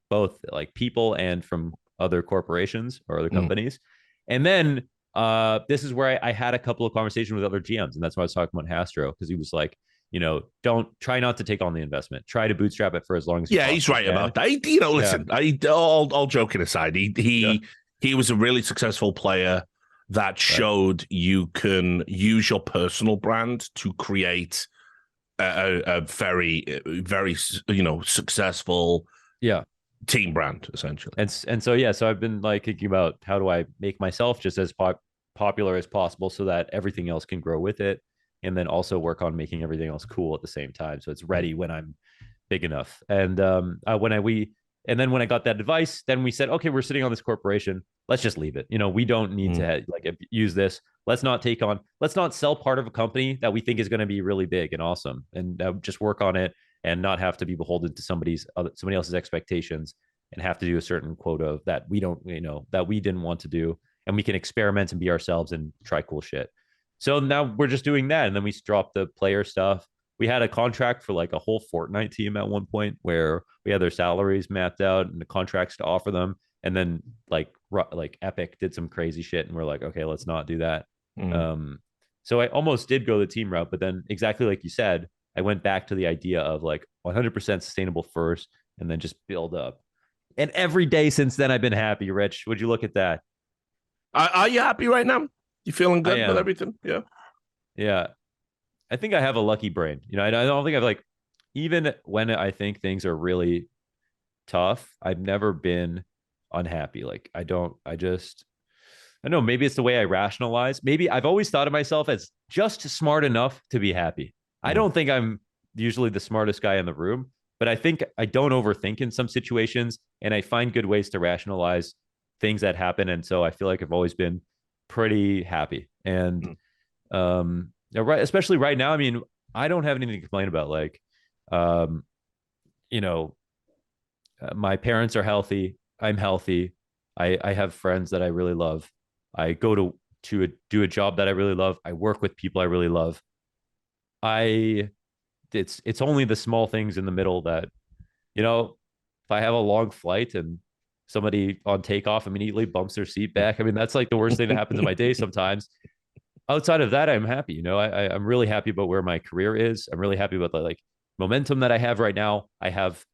both like people and from other corporations or other companies. And then this is where I had a couple of conversations with other GMs, and that's why I was talking about Hastro, because he was like, don't try not to take on the investment. Try to bootstrap it for as long as you possibly he's right can. about that. Listen, all joking aside, he was a really successful player that showed you can use your personal brand to create a very, very, successful team brand, essentially. And so I've been like thinking about how do I make myself just as popular as possible so that everything else can grow with it, and then also work on making everything else cool at the same time, so it's ready when I'm big enough. And when I got that advice, then we said, okay, we're sitting on this corporation, let's just leave it. We don't need to use this. Let's not sell part of a company that we think is going to be really big and awesome, and just work on it and not have to be beholden to somebody else's expectations and have to do a certain quota that we don't, that we didn't want to do. and we can experiment and be ourselves and try cool shit. So now we're just doing that. And then we dropped the player stuff. We had a contract for like a whole Fortnite team at one point where we had their salaries mapped out and the contracts to offer them. And then like Epic did some crazy shit and we're like, okay, let's not do that. So I almost did go the team route, but then exactly like you said, I went back to the idea of like 100% sustainable first and then just build up. And every day since then, I've been happy. Rich, would you look at that? Are you happy right now? You feeling good with everything? Yeah. Yeah. I think I have a lucky brain. You know, I don't think I've like, even when I think things are really tough, I've never been unhappy. Like I don't know, maybe it's the way I rationalize. Maybe I've always thought of myself as just smart enough to be happy. I don't think I'm usually the smartest guy in the room, but I think I don't overthink in some situations and I find good ways to rationalize things that happen. And so I feel like I've always been pretty happy. And right, especially right now, I mean, I don't have anything to complain about. Like, you know, my parents are healthy. I'm healthy. I have friends that I really love. I go to do a job that I really love. I work with people I really love. It's only the small things in the middle that, you know, if I have a long flight and somebody on takeoff immediately bumps their seat back, I mean, that's like the worst thing that happens in my day sometimes. Outside of that, I'm happy. You know, I'm really happy about where my career is. I'm really happy about the like momentum that I have right now. I have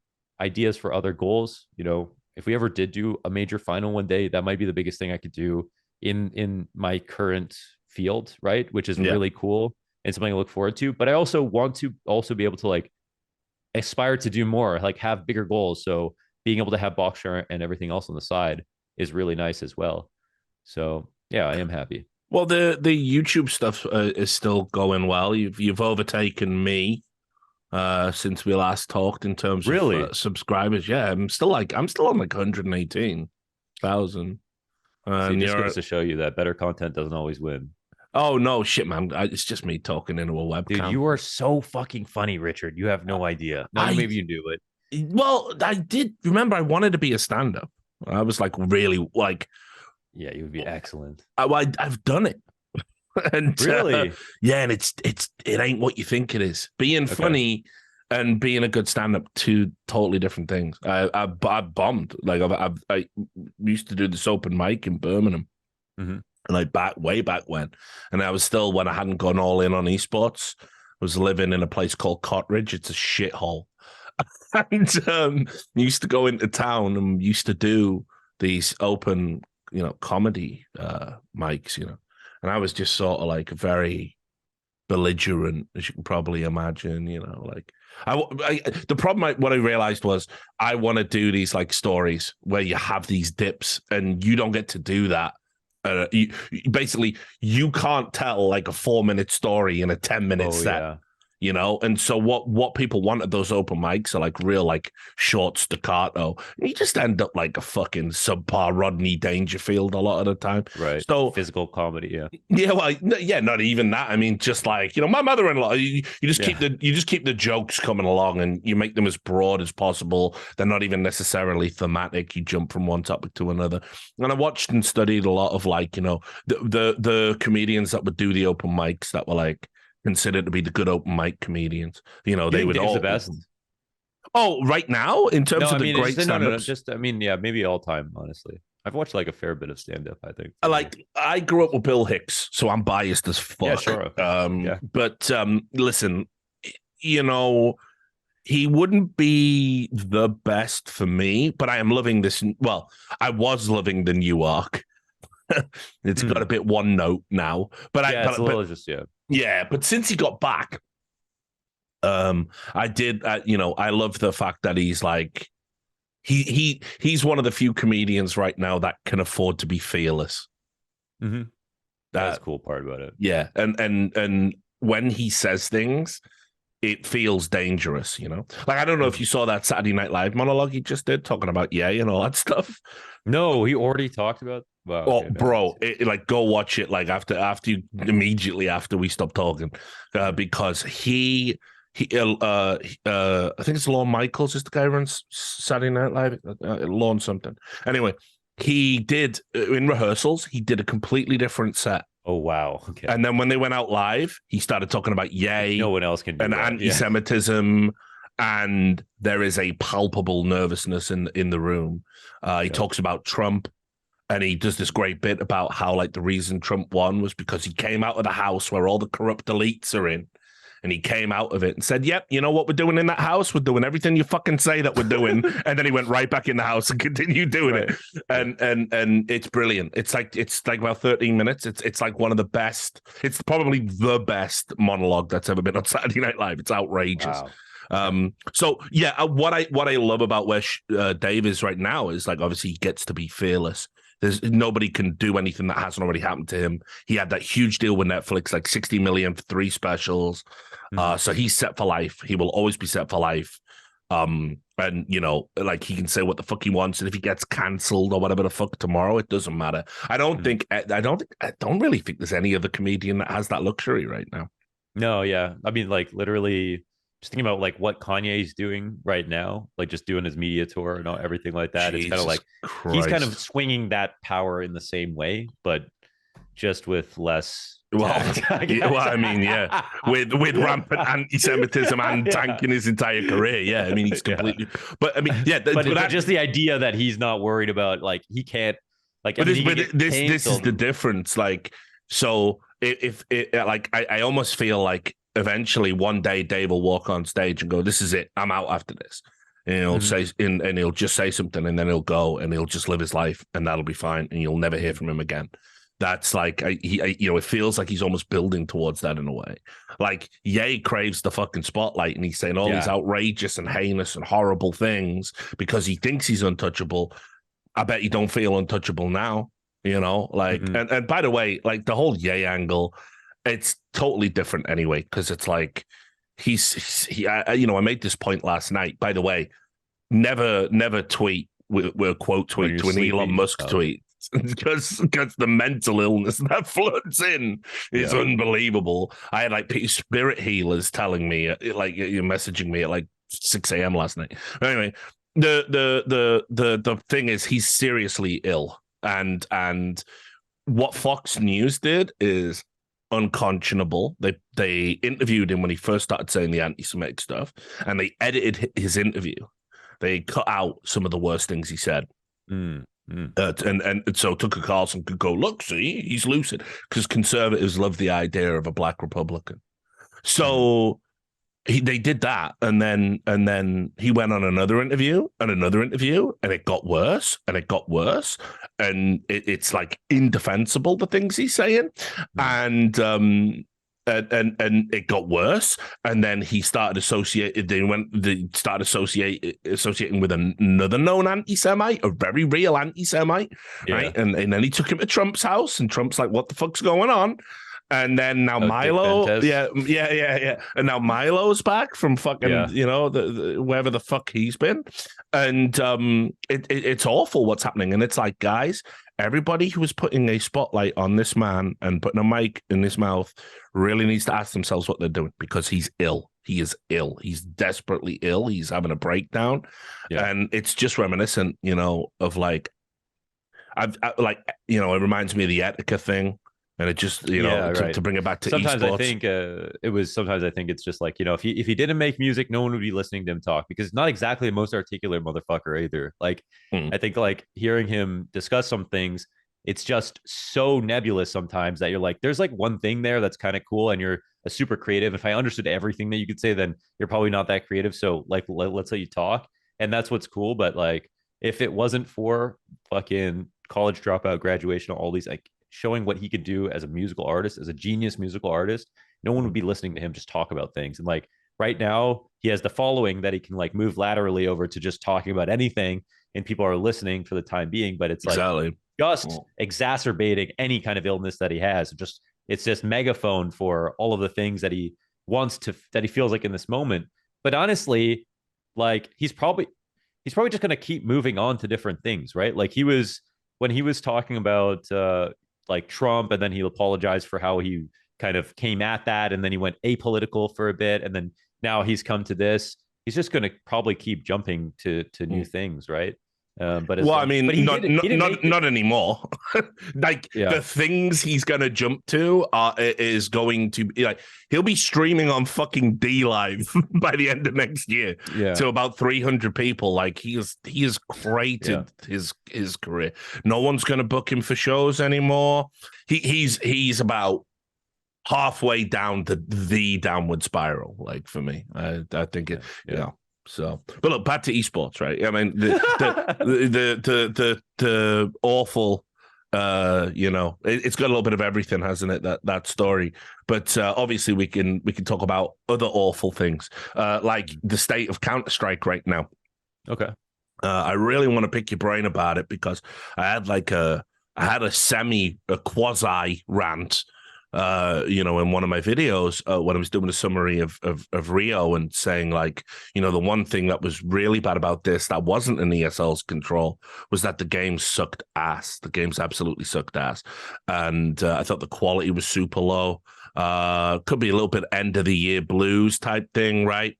ideas for other goals. You know, if we ever did do a major final one day, that might be the biggest thing I could do in my current field, right? Which is really cool and something I look forward to. But I also want to also be able to like aspire to do more, like have bigger goals. So being able to have Boxer and everything else on the side is really nice as well. So yeah, I am happy. Well, the YouTube stuff is still going well. You've overtaken me since we last talked in terms of subscribers. Yeah, I'm still on like 118,000. So it just goes to show you that better content doesn't always win. Oh no, shit, man! It's just me talking into a webcam. Dude, you are so fucking funny, Richard. You have no idea. No, maybe you do it. Well, I did remember I wanted to be a stand-up. I was like really like. Yeah, you would be excellent. I've done it, and really, yeah, and it ain't what you think it is. Being funny and being a good stand-up, two totally different things. I bombed. Like I used to do this open mic in Birmingham, like way back when, and I was still when I hadn't gone all in on esports. I was living in a place called Cottridge. It's a shithole, and used to go into town and used to do these open, you know, comedy mics, you know, and I was just sort of like very belligerent, as you can probably imagine, you know, like the problem what I realized was I want to do these like stories where you have these dips and you don't get to do that. You basically you can't tell like a 4-minute story in a 10-minute set. Yeah. You know, and so what people want at those open mics are like real like short staccato. And you just end up like a fucking subpar Rodney Dangerfield a lot of the time. Right. So physical comedy, yeah. Yeah, well, yeah, not even that. I mean, just like, you know, my mother-in-law, you just keep the jokes coming along and you make them as broad as possible. They're not even necessarily thematic. You jump from one topic to another. And I watched and studied a lot of like, you know, the comedians that would do the open mics that were like considered to be the good open mic comedians. You know, they would all the best. Oh, right now in terms of the great stand-ups? Just I mean, yeah, maybe all time. Honestly, I've watched like a fair bit of stand-up. I think I grew up with Bill Hicks, so I'm biased as fuck. Yeah, sure. But listen, you know, he wouldn't be the best for me, but I am loving this. Well, I was loving the new arc. It's got a bit one note now, but yeah, but since he got back, I did. You know, I love the fact that he's like, he's one of the few comedians right now that can afford to be fearless. That's the cool part about it. Yeah, and when he says things, it feels dangerous. You know, like I don't know if you saw that Saturday Night Live monologue he just did talking about and all that stuff. No, he already talked about. Wow, oh, okay, bro! Like, go watch it. Like immediately after we stop talking, because he I think it's Lorne Michaels is the guy who runs Saturday Night Live. Lorne something. Anyway, he did in rehearsals. He did a completely different set. Oh wow! Okay. And then when they went out live, he started talking about yay. No one else can do and that. anti-Semitism, and there is a palpable nervousness in the room. He talks about Trump, and he does this great bit about how like the reason Trump won was because he came out of the house where all the corrupt elites are in. And he came out of it and said, yep, you know what we're doing in that house? We're doing everything you fucking say that we're doing. And then he went right back in the house and continued doing it. And it's brilliant. It's like about 13 minutes. It's like one of the best. It's probably the best monologue that's ever been on Saturday Night Live. It's outrageous. Wow. So yeah, what I love about where Dave is right now is like, obviously he gets to be fearless. There's nobody can do anything that hasn't already happened to him. He had that huge deal with Netflix, like 60 million for 3 specials. So he's set for life. He will always be set for life. And you know, like he can say what the fuck he wants, and if he gets cancelled or whatever the fuck tomorrow, it doesn't matter. I don't really think there's any other comedian that has that luxury right now. No, yeah. I mean, like literally just thinking about like what Kanye's doing right now, like just doing his media tour and everything like that. Jesus it's kind of like Christ. He's kind of swinging that power in the same way, but just with less. Well, I mean, yeah, with rampant anti-Semitism and tanking his entire career. Yeah, I mean, he's completely. But I mean, yeah, but just the idea that he's not worried about, like, he can't, like. But this is the difference. Like, so if like, I almost feel like eventually one day Dave will walk on stage and go, "This is it. I'm out after this." And he'll say, and he'll just say something, and then he'll go and he'll just live his life, and that'll be fine, and you'll never hear from him again. That's like, it feels like he's almost building towards that in a way. Like, Ye craves the fucking spotlight, and he's saying all these outrageous and heinous and horrible things because he thinks he's untouchable. I bet you don't feel untouchable now, you know? Like, and by the way, like the whole Ye angle, it's totally different anyway, because it's like, I made this point last night, by the way, never tweet with a quote tweet to an Elon Musk tweet. Because the mental illness that floods in is unbelievable. I had like spirit healers telling me, like, you're messaging me at like 6 a.m. last night. Anyway, the thing is, he's seriously ill, and what Fox News did is unconscionable. They interviewed him when he first started saying the anti-Semitic stuff, and they edited his interview. They cut out some of the worst things he said. And so Tucker Carlson could go, look, see, he's lucid, because conservatives love the idea of a black Republican. So they did that, and then he went on another interview, and it got worse, and it's like indefensible, the things he's saying, and it got worse, and then he started associating with another known anti-Semite, a very real anti-Semite, right? And then he took him to Trump's house, and Trump's like, "What the fuck's going on?" And then now Milo, and now Milo's back from fucking, wherever the fuck he's been, and it's awful what's happening, and it's like, guys, everybody who is putting a spotlight on this man and putting a mic in his mouth really needs to ask themselves what they're doing, because he's ill. He is ill. He's desperately ill. He's having a breakdown, and it's just reminiscent, of like, it reminds me of the Etika thing. And it just, to bring it back to sometimes esports. Sometimes I think it's just like, if he didn't make music, no one would be listening to him talk, because it's not exactly the most articulate motherfucker either. Like, I think like hearing him discuss some things, it's just so nebulous sometimes that you're like, there's like one thing there that's kind of cool, and you're a super creative. If I understood everything that you could say, then you're probably not that creative. So like, let's let you talk. And that's what's cool. But like, if it wasn't for fucking college dropout, graduation, all these, like, showing what he could do as a musical artist, as a genius musical artist, no one would be listening to him just talk about things. And like right now, he has the following that he can like move laterally over to just talking about anything, and people are listening for the time being. But it's like just exacerbating any kind of illness that he has. It's just megaphone for all of the things that he wants to, that he feels like in this moment. But honestly, like he's probably just going to keep moving on to different things, right? Like when he was talking about like Trump, and then he apologized for how he kind of came at that, and then he went apolitical for a bit, and then now he's come to this. He's just going to probably keep jumping to new things, right? But well, I but mean, he not anymore. Like the things he's gonna jump to is going to be like he'll be streaming on fucking D Live by the end of next year to about 300 people. Like he has created his career. No one's gonna book him for shows anymore. He's about halfway down the downward spiral. Like for me, I think it. Yeah. So, but look, back to esports, right? I mean, the awful, it's got a little bit of everything, hasn't it? That story, but obviously we can talk about other awful things, like the state of Counter-Strike right now. Okay, I really want to pick your brain about it because I had a quasi rant. In one of my videos when I was doing a summary of Rio and saying like, the one thing that was really bad about this that wasn't in ESL's control was that the game sucked ass. The games absolutely sucked ass. And I thought the quality was super low. Could be a little bit end of the year blues type thing, right?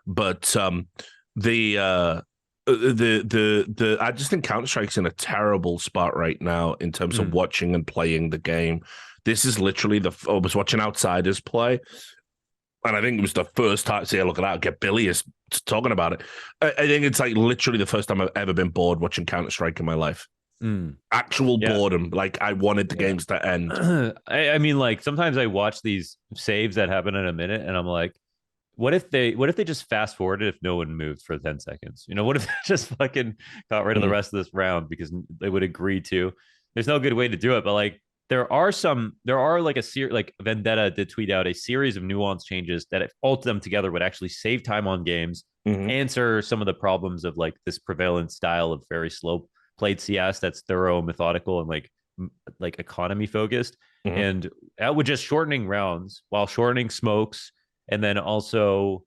But I just think Counter-Strike's in a terrible spot right now in terms of watching and playing the game. This is literally I was watching Outsiders play, and I think it was the first time. See, look at that, get Billy is talking about it. I think it's like literally the first time I've ever been bored watching Counter-Strike in my life. Actual boredom. Like I wanted the games to end. I mean, like sometimes I watch these saves that happen in a minute, and I'm like, what if they just fast forwarded if no one moved for 10 seconds? What if they just fucking got rid of the rest of this round because they would agree to? There's no good way to do it, but like. There are like a series, like Vendetta did tweet out a series of nuance changes that if all of them together would actually save time on games, answer some of the problems of like this prevalent style of very slow played CS that's thorough, methodical, and like economy focused. And that would just shortening rounds while shortening smokes and then also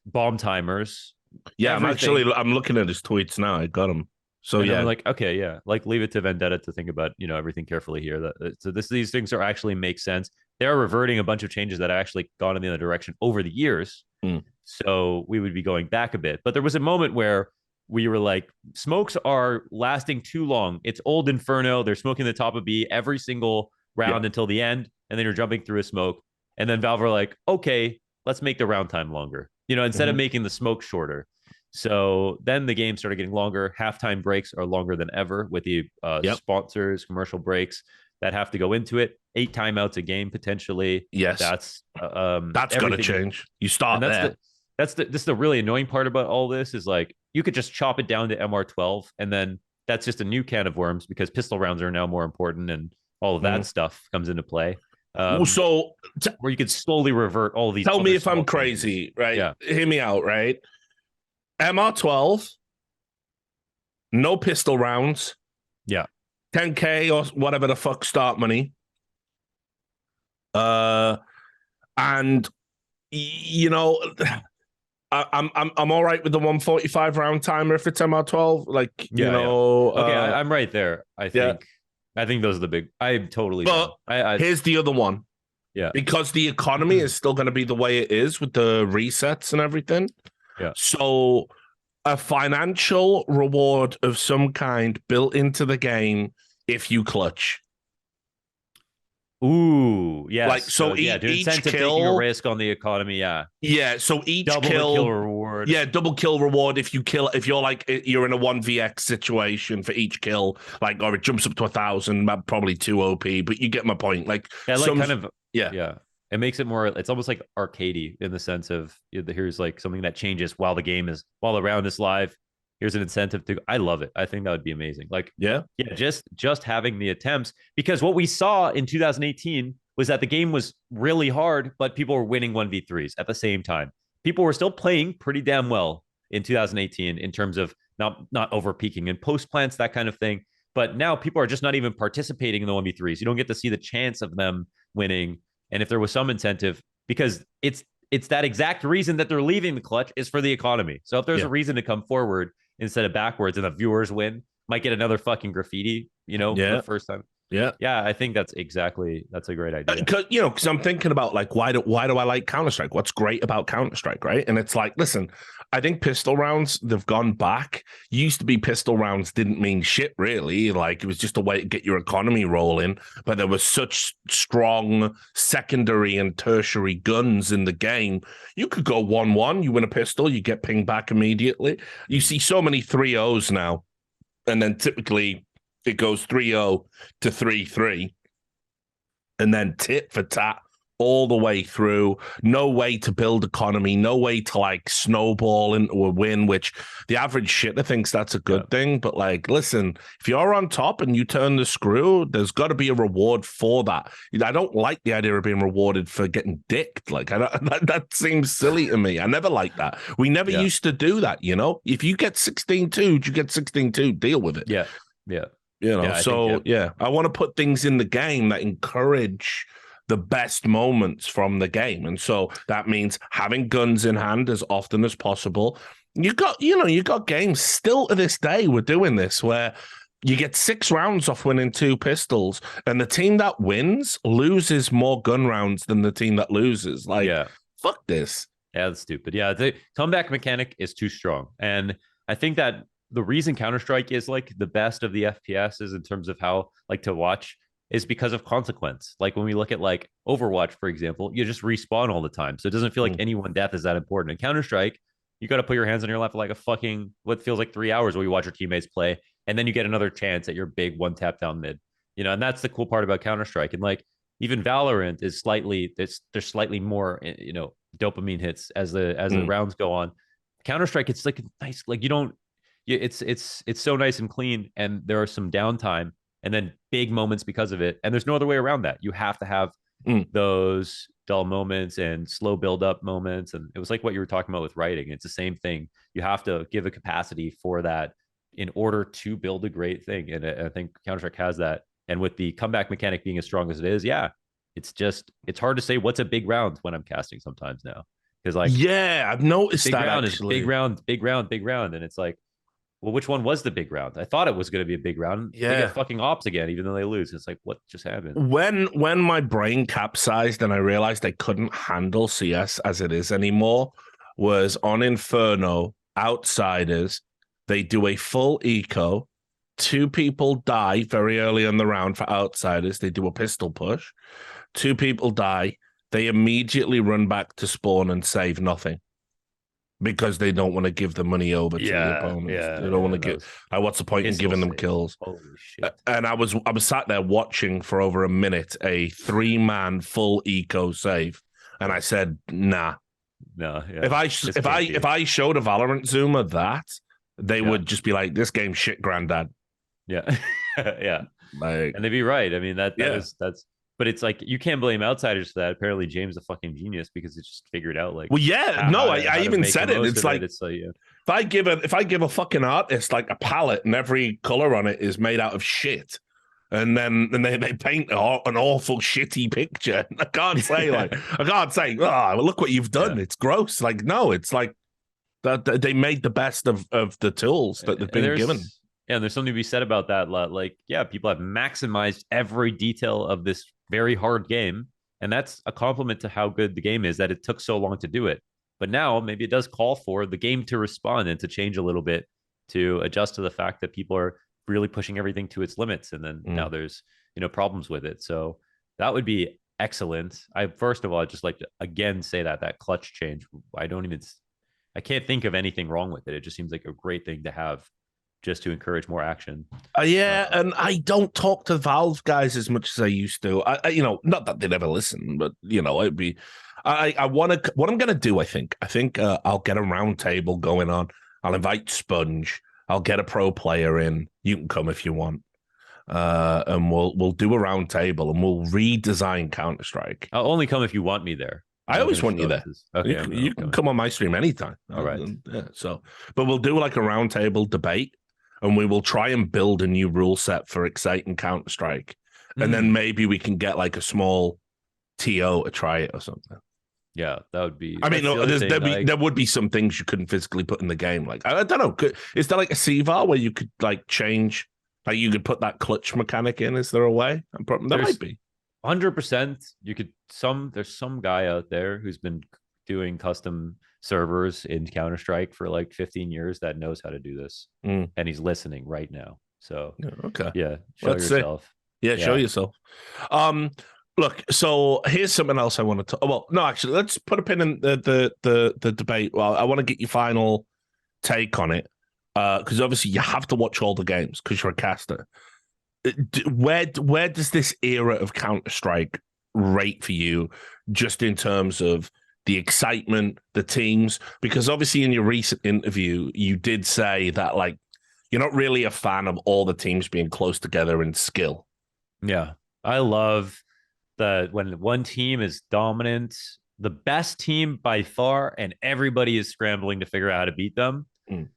bomb timers. Yeah, I'm looking at his tweets now. I got him. So I'm like, okay, like leave it to Vendetta to think about, everything carefully here. These things are actually make sense. They're reverting a bunch of changes that have actually gone in the other direction over the years. So we would be going back a bit. But there was a moment where we were like, smokes are lasting too long. It's old Inferno. They're smoking the top of B every single round until the end. And then you're jumping through a smoke. And then Valve were like, okay, let's make the round time longer, instead of making the smoke shorter. So then the game started getting longer. Halftime breaks are longer than ever with the sponsors, commercial breaks that have to go into it. 8 timeouts a game potentially. Yes, that's got to change. You start there. This is the really annoying part about all this is like you could just chop it down to MR12 and then that's just a new can of worms because pistol rounds are now more important and all of that stuff comes into play. So where you could slowly revert all of these. Tell me if I'm crazy, right? Yeah. Hear me out, right? MR12, no pistol rounds. Yeah. 10K or whatever the fuck start money. And I'm all right with the 145 round timer if it's MR12. Like, Okay, I'm right there. I think those are the big. I'm totally. But here's the other one. Yeah. Because the economy is still going to be the way it is with the resets and everything. Yeah. So a financial reward of some kind built into the game if you clutch. Ooh, yeah. Like so, to incentive taking a risk on the economy. Yeah. Yeah. So each double kill reward. Yeah, double kill reward if you kill. If you're like you're in a 1vx situation for each kill, like or it jumps up to 1,000, probably 2 OP. But you get my point. Like yeah. It makes it more. It's almost like arcadey in the sense of here's like something that changes while the round is live. Here's an incentive to. I love it. I think that would be amazing. Like just having the attempts because what we saw in 2018 was that the game was really hard, but people were winning 1v3s at the same time. People were still playing pretty damn well in 2018 in terms of not over peaking and post plants, that kind of thing. But now people are just not even participating in the 1v3s. You don't get to see the chance of them winning. And if there was some incentive, because it's that exact reason that they're leaving the clutch is for the economy. So if there's a reason to come forward instead of backwards and the viewers win, might get another fucking graffiti, for the first time. Yeah. Yeah, I think that's a great idea. Because I'm thinking about like why do I like Counter-Strike? What's great about Counter-Strike, right? And it's like, listen, I think pistol rounds, they've gone back. Used to be pistol rounds didn't mean shit, really. Like, it was just a way to get your economy rolling. But there was such strong secondary and tertiary guns in the game. You could go 1-1, you win a pistol, you get pinged back immediately. You see so many 3-0s now. And then typically it goes 3-0 to 3-3. And then tit for tat all the way through. No way to build economy, no way to like snowball into a win, which the average shitter thinks that's a good thing. But like, listen, if you're on top and you turn the screw, there's got to be a reward for that. I don't like the idea of being rewarded for getting dicked. Like, that seems silly to me. I never liked that. We never used to do that, you know? If you get 16-2, you get 16-2, deal with it. Yeah. Yeah. You know, I want to put things in the game that encourage the best moments from the game. And so that means having guns in hand as often as possible. You got games still to this day, we're doing this, where you get 6 rounds off winning 2 pistols, and the team that wins loses more gun rounds than the team that loses. Like, fuck this. Yeah, that's stupid. Yeah, the comeback mechanic is too strong. And I think that the reason Counter-Strike is like the best of the FPSs in terms of how like to watch is because of consequence. Like when we look at like Overwatch, for example, you just respawn all the time. So it doesn't feel like any one death is that important. In Counter-Strike, you got to put your hands on your lap for like a fucking, what feels like 3 hours while you watch your teammates play. And then you get another chance at your big one tap down mid, you know, and that's the cool part about Counter-Strike. And like even Valorant is there's slightly more, you know, dopamine hits as the rounds go on. Counter-Strike, it's like nice, like you don't, it's so nice and clean, and there are some downtime and then big moments because of it, and there's no other way around that. You have to have those dull moments and slow build up moments, and it was like what you were talking about with writing. It's the same thing. You have to give a capacity for that in order to build a great thing, and I think Counter-Strike has that. And with the comeback mechanic being as strong as it is, it's hard to say what's a big round when I'm casting sometimes now, because like I've noticed big that round actually. is big round, and it's like, well, which one was the big round? I thought it was going to be a big round. They get fucking ops again, even though they lose. It's like, what just happened? When my brain capsized and I realized I couldn't handle CS as it is anymore, was on Inferno, Outsiders. They do a full eco. 2 people die very early in the round for Outsiders. They do a pistol push. 2 people die. They immediately run back to spawn and save nothing, because they don't want to give the money over to the opponents. They don't want to give. What's the point in giving them kills? Holy shit! And I was sat there watching for over a minute a 3-man full eco save, and I said, "Nah, no." Yeah. If I showed a Valorant Zoomer that, they would just be like, "This game's shit, granddad." Yeah, yeah. Like, and they'd be right. I mean, that's. But it's like, you can't blame Outsiders for that. Apparently, James is a fucking genius because he just figured out like. Well, I even said it. It's like, if I give a fucking artist like a palette and every color on it is made out of shit, and then they paint an awful shitty picture, I can't say oh, look what you've done. It's gross. Like, no, it's like that they made the best of the tools that they've been given. Yeah, and there's something to be said about that. Like, people have maximized every detail of this very hard game, and that's a compliment to how good the game is, that it took so long to do it. But now maybe it does call for the game to respond and to change a little bit, to adjust to the fact that people are really pushing everything to its limits, and then now there's problems with it. So that would be excellent. First of all, I'd just like to again say that clutch change, I can't think of anything wrong with it. It just seems like a great thing to have, just to encourage more action. And I don't talk to Valve guys as much as I used to. I not that they never listen, but it'd be. I want to. What I'm going to do, I think I'll get a round table going on. I'll invite Sponge. I'll get a pro player in. You can come if you want, and we'll do a round table and we'll redesign Counter-Strike. I'll only come if you want me there. I always want you there. Okay, you can come on my stream anytime. All right. But we'll do like a round table debate, and we will try and build a new rule set for exciting Counter-Strike. And then maybe we can get like a small TO to try it or something. Yeah, that would be. I mean, there would be some things you couldn't physically put in the game. Like, I don't know. Is there like a CVAR where you could like change Like you could put that clutch mechanic in. Is there a way? There might be. 100%. You could there's some guy out there who's been doing custom servers in Counter-Strike for like 15 years that knows how to do this. And he's listening right now. So okay. Yeah. Show yourself. See. Yeah, show yourself. Look, so here's something else I want to talk. Well, no, actually, let's put a pin in the debate. Well, I want to get your final take on it. Because obviously you have to watch all the games because you're a caster. Where does this era of Counter-Strike rate for you, just in terms of the excitement, the teams? Because obviously in your recent interview, you did say that like you're not really a fan of all the teams being close together in skill. Yeah, I love that when one team is dominant, the best team by far, and everybody is scrambling to figure out how to beat them.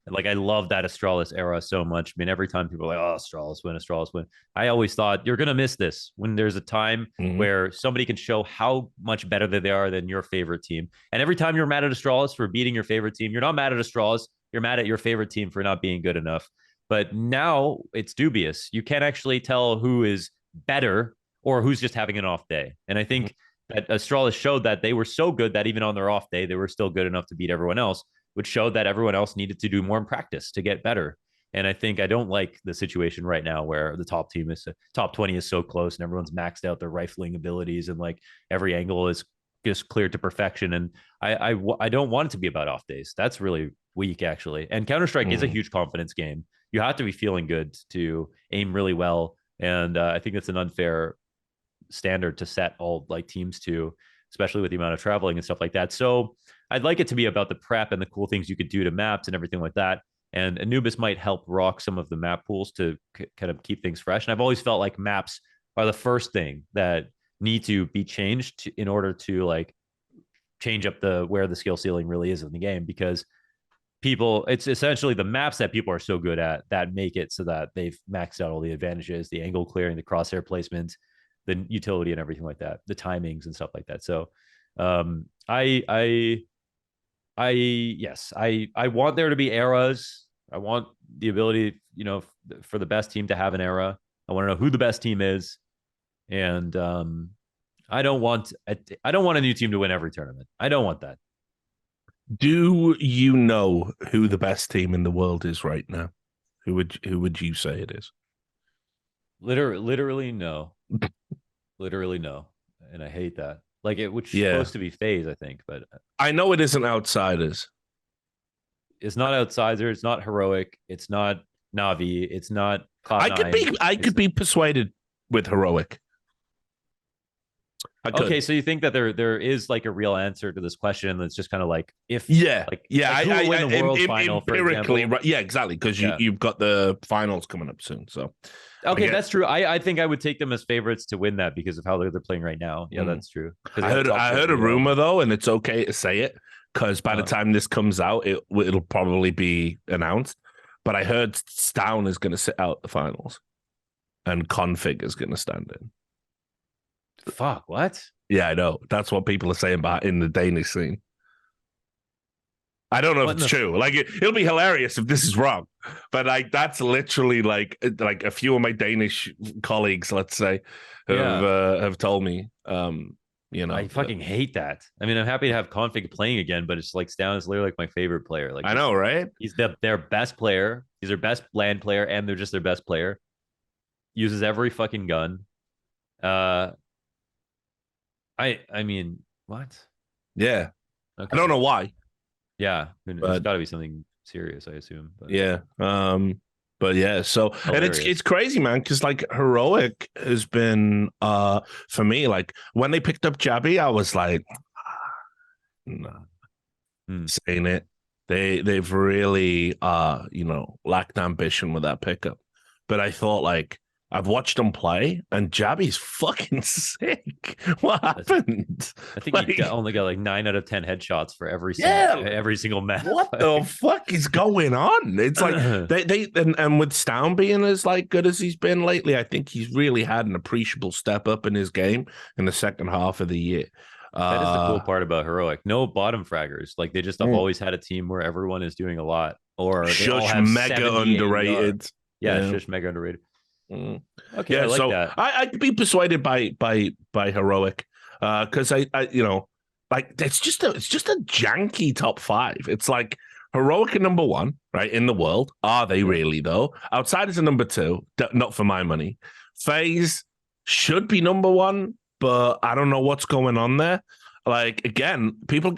Like, I love that Astralis era so much. I mean, every time people are like, oh, Astralis win. I always thought you're going to miss this when there's a time where somebody can show how much better they are than your favorite team. And every time you're mad at Astralis for beating your favorite team, you're not mad at Astralis. You're mad at your favorite team for not being good enough. But now it's dubious. You can't actually tell who is better or who's just having an off day. And I think that Astralis showed that they were so good that even on their off day, they were still good enough to beat everyone else, which showed that everyone else needed to do more in practice to get better. And I think I don't like the situation right now where the top 20 is so close and everyone's maxed out their rifling abilities and like every angle is just cleared to perfection. And I don't want it to be about off days. That's really weak, actually. And Counter-Strike is a huge confidence game. You have to be feeling good to aim really well. And I think it's an unfair standard to set all like teams to, especially with the amount of traveling and stuff like that. So I'd like it to be about the prep and the cool things you could do to maps and everything like that. And Anubis might help rock some of the map pools to kind of keep things fresh. And I've always felt like maps are the first thing that need to be changed in order to like change up where the skill ceiling really is in the game, because it's essentially the maps that people are so good at that make it so that they've maxed out all the advantages, the angle clearing, the crosshair placement, the utility and everything like that, the timings and stuff like that. So I want there to be eras. I want the ability, for the best team to have an era. I want to know who the best team is. And I don't want a new team to win every tournament. I don't want that. Do you know who the best team in the world is right now? Who would you say it is? Literally no. Literally no. And I hate that. Like which is supposed to be FaZe, I think, but I know it isn't Outsiders. It's not Outsiders. It's not Heroic. It's not Navi. It's not Cloud9. I could be persuaded with Heroic. Okay, so you think that there is like a real answer to this question that's just kind of like who will win the world final, for example? Right, yeah, exactly, because you've got the finals coming up soon. So okay, that's true. I think I would take them as favorites to win that because of how they're playing right now. Yeah, that's true. I heard a rumor though, and it's okay to say it because by the time this comes out, it'll probably be announced. But I heard Stown is going to sit out the finals, and Config is going to stand in. Fuck, what? Yeah, I know. That's what people are saying about in the Danish scene. I don't know if it's true. Like, it'll be hilarious if this is wrong. But like, that's literally like a few of my Danish colleagues, let's say, have told me. I fucking hate that. I mean, I'm happy to have Config playing again, but it's like Stown is literally like my favorite player. Like, I know, right? He's their best player. He's their best LAN player, and they're just their best player. Uses every fucking gun. I mean, what? Yeah. Okay. I don't know why. Yeah. It's got to be something serious, I assume. But. Yeah. But yeah, so hilarious. And it's crazy, man, because like Heroic has been for me, like when they picked up Jabby, I was like, saying it. They've really lacked ambition with that pickup. But I thought like I've watched him play, and Jabby's fucking sick. What happened? I think he only got like 9 out of 10 headshots for every single match. What the fuck is going on? It's like and with Stown being as like good as he's been lately, I think he's really had an appreciable step up in his game in the second half of the year. That is the cool part about Heroic. No bottom fraggers. Like they just have always had a team where everyone is doing a lot, or they all have mega underrated. Shush, mega underrated. Okay, I like that. I could be persuaded by heroic, because I like it's just a janky top 5. It's like heroic at number 1, right, in the world. Are they really though? Outsiders are number 2. Not for my money. FaZe should be number 1, but I don't know what's going on there. Like, again, people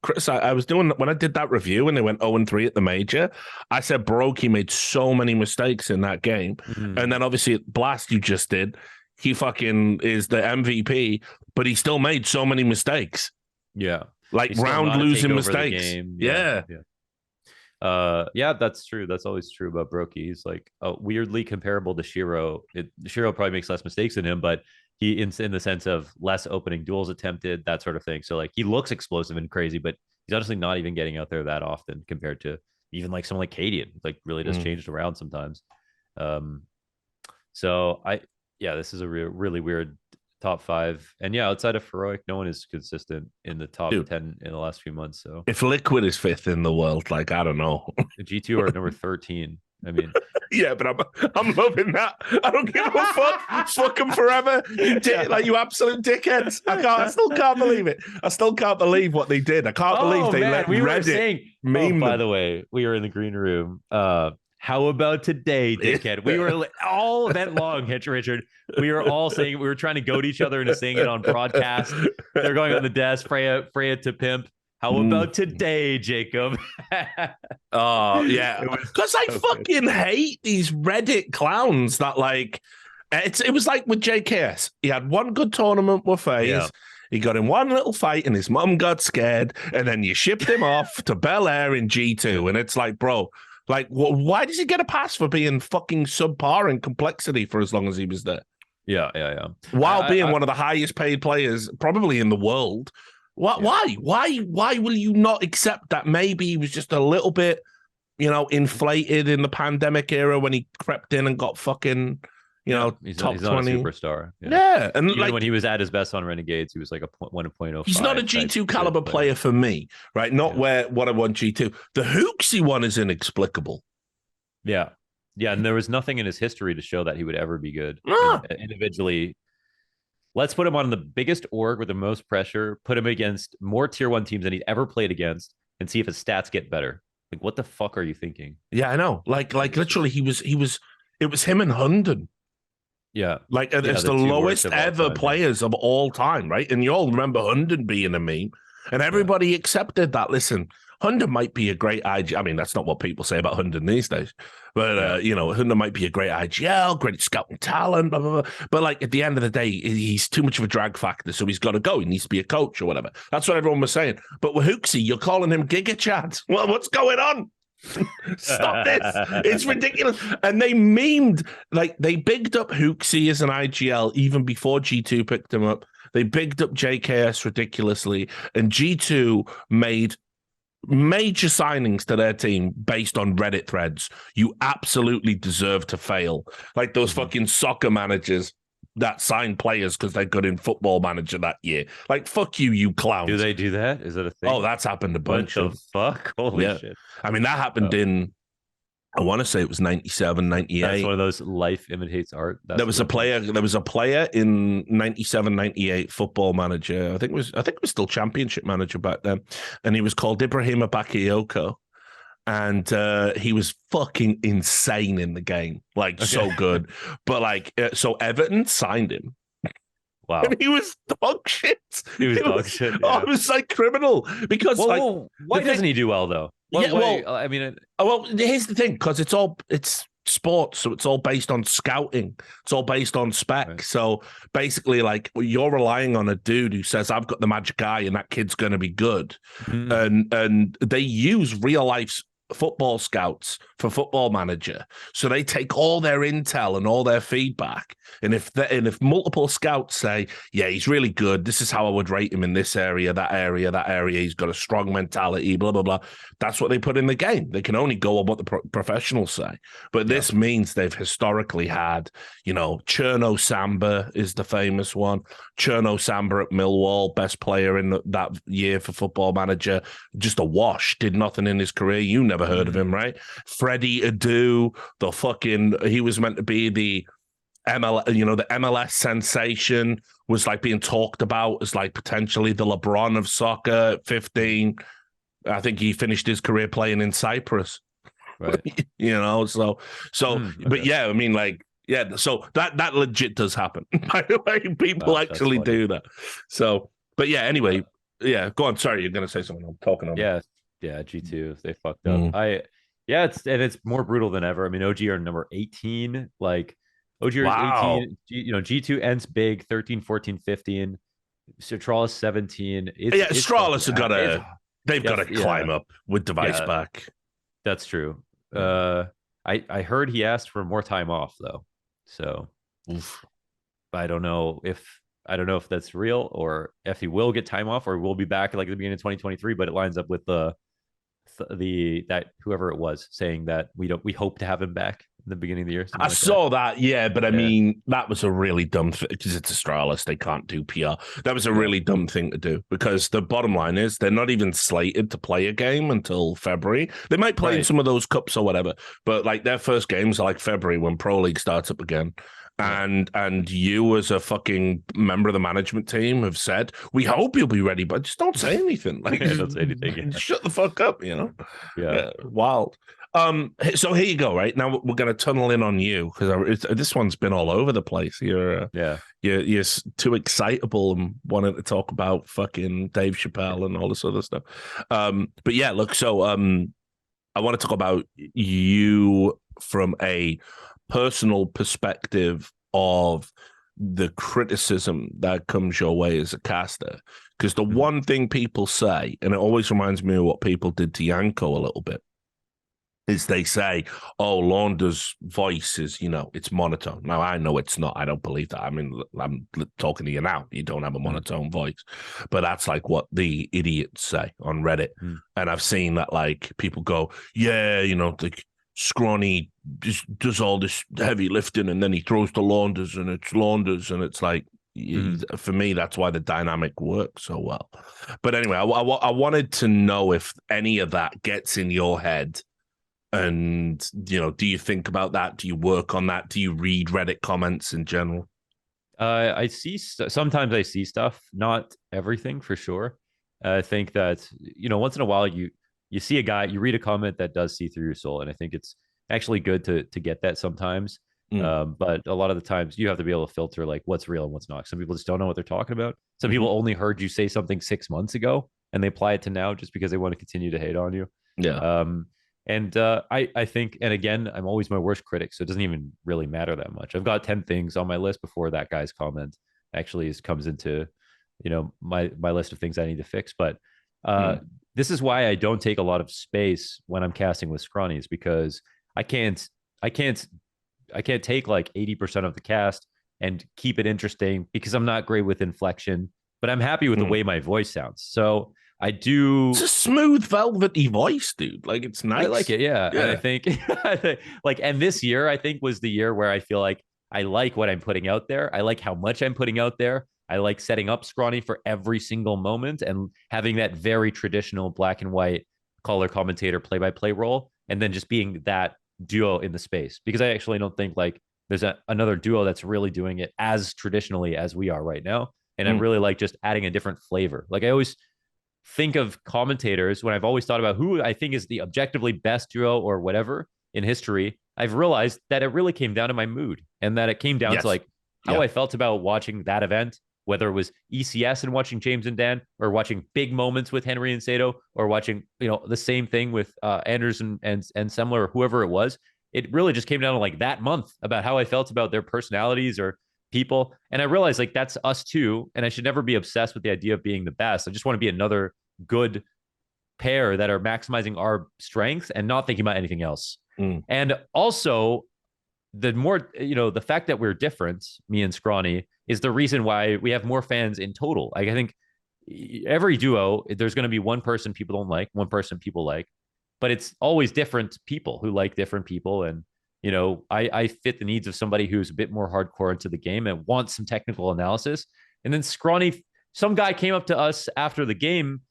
criticize. I was doing, when I did that review and they went 0-3 at the major, I said Brokey made so many mistakes in that game. And then obviously at Blast you just did, he fucking is the MVP, but he still made so many mistakes. Yeah. Like round losing mistakes. Yeah. Yeah, that's true. That's always true about Brokey. He's like weirdly comparable to Shiro. Shiro probably makes less mistakes than him, but he in the sense of less opening duels attempted, that sort of thing. So like he looks explosive and crazy, but he's honestly not even getting out there that often compared to even like someone like Cadian. Like really just changed around sometimes. So this is a really weird top 5. And yeah, outside of heroic, no one is consistent in the top 10 in the last few months. So if Liquid is 5th in the world, like, I don't know. The G2 are number 13. I mean, yeah, but I'm loving that. I don't give a fuck. Fuck them forever. You absolute dickheads. I still can't believe it. I still can't believe what they did. I can't believe they let Reddit meme. By the way, we were in the green room. How about today, dickhead? We were all event long, Richard. We were all saying, we were trying to goad each other into saying it on broadcast. They're going on the desk, Freya to pimp. How about today, Jacob? Oh, yeah. Because I fucking hate these Reddit clowns that, like, it was like with JKS. He had one good tournament with FaZe. Yeah. He got in one little fight and his mum got scared. And then you shipped him off to Bel Air in G2. And it's like, bro, like, why does he get a pass for being fucking subpar in complexity for as long as he was there? Yeah. While being one of the highest paid players probably in the world. Why will you not accept that maybe he was just a little bit, inflated in the pandemic era when he crept in and got fucking, he's top not 20 a superstar. Yeah. And even when he was at his best on Renegades, he was like a 1.05. He's not a G2 caliber player for me, right? Not what I want G2. The Hooksy one is inexplicable. Yeah. And there was nothing in his history to show that he would ever be good individually. Let's put him on the biggest org with the most pressure, put him against more tier 1 teams than he'd ever played against, and see if his stats get better. Like, what the fuck are you thinking? Yeah, I know. Like literally it was him and Hunden. Yeah. Like, it's the lowest ever players of all time, right? And you all remember Hunden being a meme, and everybody accepted that. Listen, Hunden might be a great IG. I mean, that's not what people say about Hunden these days. But, Hunden might be a great IGL, great scouting talent, blah, blah, blah. But, like, at the end of the day, he's too much of a drag factor, so he's got to go. He needs to be a coach or whatever. That's what everyone was saying. But with Hooksy, you're calling him Giga Chad. Well, what's going on? Stop this. It's ridiculous. And they memed, like, they bigged up Hooksy as an IGL even before G2 picked him up. They bigged up JKS ridiculously. And G2 made major signings to their team based on Reddit threads. You absolutely deserve to fail. Like those fucking soccer managers that sign players because they're good in Football Manager that year. Like, fuck you clowns. Do they do that? Is that a thing? Oh, that's happened a bunch. What the fuck? Holy shit. I mean, that happened in, I want to say it was 97, 98. That's one of those life imitates art. There was a player in 97, 98 Football Manager. I think it was still Championship Manager back then. And he was called Ibrahima Bakayoko. And he was fucking insane in the game. Like, so good. But like, so Everton signed him. Wow. And he was dog shit. Dog shit. Yeah. Oh, it was like criminal. Because why doesn't he do well though? Here's the thing, because it's sports, so it's all based on scouting. It's all based on spec. Right. So basically, like, you're relying on a dude who says, I've got the magic eye and that kid's going to be good. And they use real life football scouts for Football Manager, so they take all their intel and all their feedback, and if multiple scouts say, yeah, he's really good, this is how I would rate him in this area, that area, he's got a strong mentality, blah blah blah, that's what they put in the game. They can only go on what the professionals say. But this means they've historically had, Cherno Samba is the famous one. Cherno Samba at Millwall, best player in that year for Football Manager, just a wash, did nothing in his career. You never ever heard of him, right? Freddie Adu, he was meant to be the the MLS sensation, was like being talked about as like potentially the LeBron of soccer at 15. I think he finished his career playing in Cyprus. Right. But yeah, I mean, like, yeah, so that legit does happen. By the way, people actually do that. So, but yeah, anyway, yeah, go on. Sorry, you're gonna say something. I'm talking on. Yeah, G2, they fucked up. It's more brutal than ever. I mean, OG are number 18. Like, OG are 18. G2 ends big, 13, 14, 15. Stralis 17. Stralis they've got to climb up with device back. That's true. I heard he asked for more time off though. So I don't know if that's real or if he will get time off or will be back like at the beginning of 2023, but it lines up with that whoever it was saying that we hope to have him back in the beginning of the year. I saw that, yeah, but I mean, that was a really dumb thing because it's Astralis. They can't do PR. That was a really dumb thing to do because the bottom line is they're not even slated to play a game until February. They might play in some of those cups or whatever, but like their first games are like February when Pro League starts up again. And you as a fucking member of the management team have said, we hope you'll be ready, but just don't say anything. Like, don't say anything. Shut the fuck up, Yeah. Wild. So here you go. Right now, we're going to tunnel in on you because this one's been all over the place. You're too excitable and wanting to talk about fucking Dave Chappelle and all this other stuff. But yeah, look. So I want to talk about you from a personal perspective of the criticism that comes your way as a caster. Because the one thing people say, and it always reminds me of what people did to Yanko a little bit, is they say, oh, Launders' voice is, it's monotone. Now, I know it's not. I don't believe that. I mean, I'm talking to you now. You don't have a monotone voice. But that's like what the idiots say on Reddit. And I've seen that, like, people go, yeah, like, Scrawny just does all this heavy lifting and then he throws to Launders and it's Launders. And it's like, for me, that's why the dynamic works so well. But anyway, I wanted to know if any of that gets in your head. And, do you think about that? Do you work on that? Do you read Reddit comments in general? Sometimes I see stuff, not everything for sure. I think that, once in a while you see a guy, you read a comment that does see through your soul. And I think it's actually good to get that sometimes. But a lot of the times you have to be able to filter like what's real and what's not. Some people just don't know what they're talking about. Some people only heard you say something 6 months ago and they apply it to now just because they want to continue to hate on you. Yeah. I think, and again, I'm always my worst critic, so it doesn't even really matter that much. I've got 10 things on my list before that guy's comment actually comes into, my list of things I need to fix. But this is why I don't take a lot of space when I'm casting with Scrawnies, because I can't take like 80% of the cast and keep it interesting because I'm not great with inflection, but I'm happy with the way my voice sounds. So I do. It's a smooth, velvety voice, dude. Like, it's nice. I like it. Yeah. And I think and this year I think was the year where I feel like I like what I'm putting out there. I like how much I'm putting out there. I like setting up Scrawny for every single moment and having that very traditional black and white color commentator play-by-play role, and then just being that duo in the space, because I actually don't think like there's another duo that's really doing it as traditionally as we are right now. And I really like just adding a different flavor. Like, I always think of commentators when I've always thought about who I think is the objectively best duo or whatever in history. I've realized that it really came down to my mood, and that it came down to like how I felt about watching that event, whether it was ECS and watching James and Dan, or watching big moments with Henry and Sato, or watching, the same thing with Anders and Semler, or whoever it was. It really just came down to like that month about how I felt about their personalities or people. And I realized like that's us too. And I should never be obsessed with the idea of being the best. I just want to be another good pair that are maximizing our strengths and not thinking about anything else. And also, the more, the fact that we're different, me and Scrawny, is the reason why we have more fans in total. Like, I think every duo, there's going to be one person people don't like, one person people like, but it's always different people who like different people. And, I fit the needs of somebody who's a bit more hardcore into the game and wants some technical analysis. And then Scrawny, some guy came up to us after the game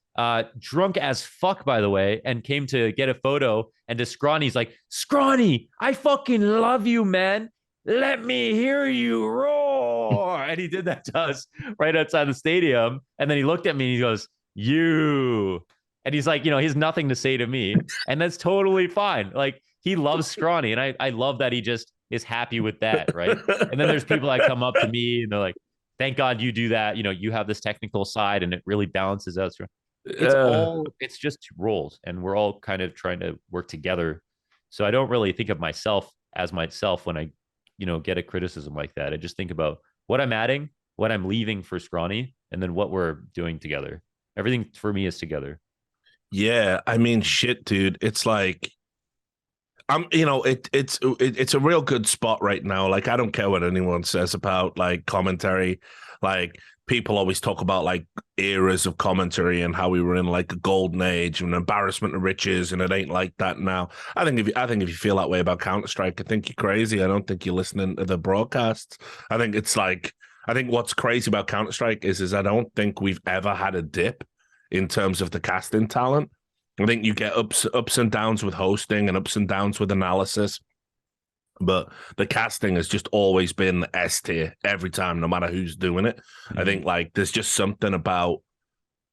drunk as fuck, by the way, and came to get a photo. And to Scrawny's like, Scrawny, I fucking love you, man. Let me hear you roar. And he did that to us right outside the stadium. And then he looked at me and he goes, you. And he's like, he has nothing to say to me. And that's totally fine. Like, he loves Scrawny. And I love that he just is happy with that, right? And then there's people that come up to me and they're like, thank God you do that. You have this technical side and it really balances out. It's just two roles and we're all kind of trying to work together. So I don't really think of myself as myself when I, get a criticism like that. I just think about what I'm adding, what I'm leaving for Scrawny, and then what we're doing together. Everything for me is together. Yeah. I mean, shit, dude. It's like, it's a real good spot right now. Like, I don't care what anyone says about like commentary. Like, people always talk about like eras of commentary and how we were in like a golden age and embarrassment of riches, and it ain't like that now. I think if you feel that way about Counter-Strike, I think you're crazy. I don't think you're listening to the broadcasts. I think what's crazy about Counter-Strike is I don't think we've ever had a dip in terms of the casting talent. I think you get ups and downs with hosting and ups and downs with analysis. But the casting has just always been S tier every time, no matter who's doing it. Mm-hmm. I think like there's just something about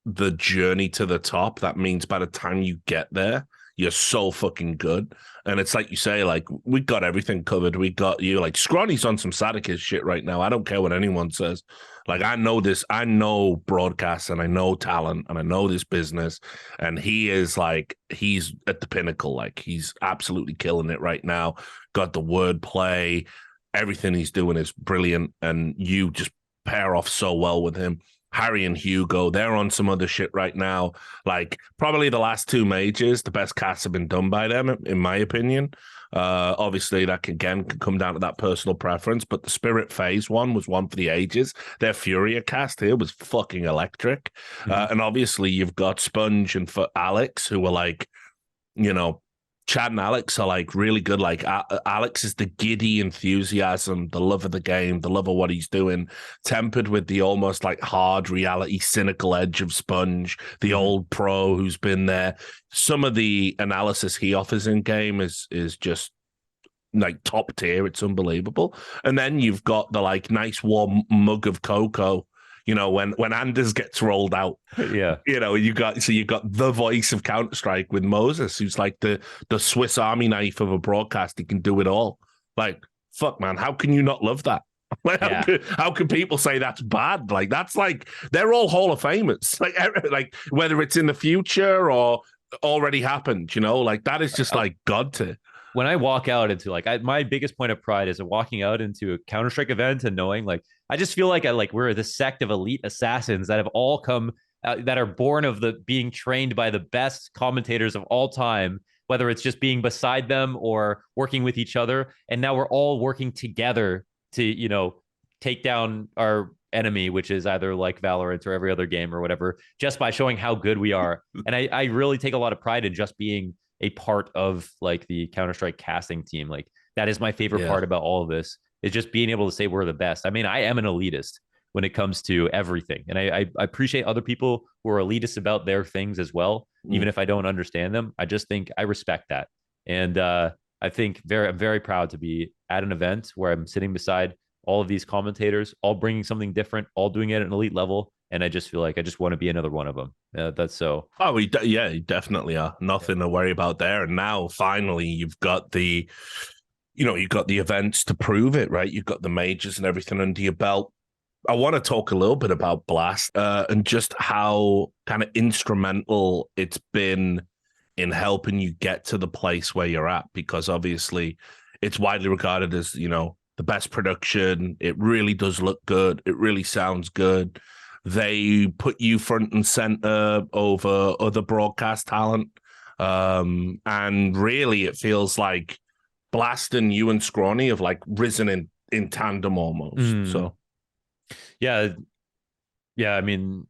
the journey to the top that means by the time you get there, you're so fucking good. And it's like you say, like, we got everything covered. We got you. Like, Scrawny's on some Sadikis shit right now. I don't care what anyone says. Like, I know this. I know broadcasts and I know talent and I know this business. And he's at the pinnacle. Like, he's absolutely killing it right now. Got the wordplay. Everything he's doing is brilliant. And you just pair off so well with him. Harry and Hugo, they're on some other shit right now. Like, probably the last two majors, the best casts have been done by them, in my opinion. Obviously, that can come down to that personal preference, but the Spirit Phase one was one for the ages. Their Furia cast here was fucking electric. Mm-hmm. And obviously, you've got Sponge and for Alex, who are like, Chad and Alex are like really good. Like Alex is the giddy enthusiasm, the love of the game, the love of what he's doing, tempered with the almost like hard reality, cynical edge of Sponge, the old pro who's been there. Some of the analysis he offers in game is just like top tier. It's unbelievable. And then you've got the like nice warm mug of cocoa. When Anders gets rolled out, yeah, you got the voice of Counter-Strike with Moses, who's like the Swiss Army knife of a broadcast. He can do it all. Like, fuck, man, how can you not love that? Like, how can people say that's bad? Like, that's like they're all Hall of Famers. Like whether it's in the future or already happened, like that is just like God tier. When I walk out into my biggest point of pride is walking out into a Counter-Strike event and knowing I just feel like we're the sect of elite assassins that have all come that are born of the being trained by the best commentators of all time, whether it's just being beside them or working with each other. And now we're all working together to, take down our enemy, which is either like Valorant or every other game or whatever, just by showing how good we are. And I really take a lot of pride in just being a part of like the Counter-Strike casting team. Like, that is my favorite part about all of this, is just being able to say we're the best. I mean, I am an elitist when it comes to everything. And I appreciate other people who are elitist about their things as well, even if I don't understand them. I just think I respect that. And I think I'm very proud to be at an event where I'm sitting beside all of these commentators, all bringing something different, all doing it at an elite level. And I just feel like I just want to be another one of them. That's so. Oh, you definitely are. Nothing to worry about there. And now finally you've got the events to prove it, right? You've got the majors and everything under your belt. I want to talk a little bit about Blast and just how kind of instrumental it's been in helping you get to the place where you're at, because obviously it's widely regarded as, the best production. It really does look good. It really sounds good. They put you front and center over other broadcast talent. And really it feels like Blast and you and Scrawny have like risen in tandem almost. So yeah. I mean,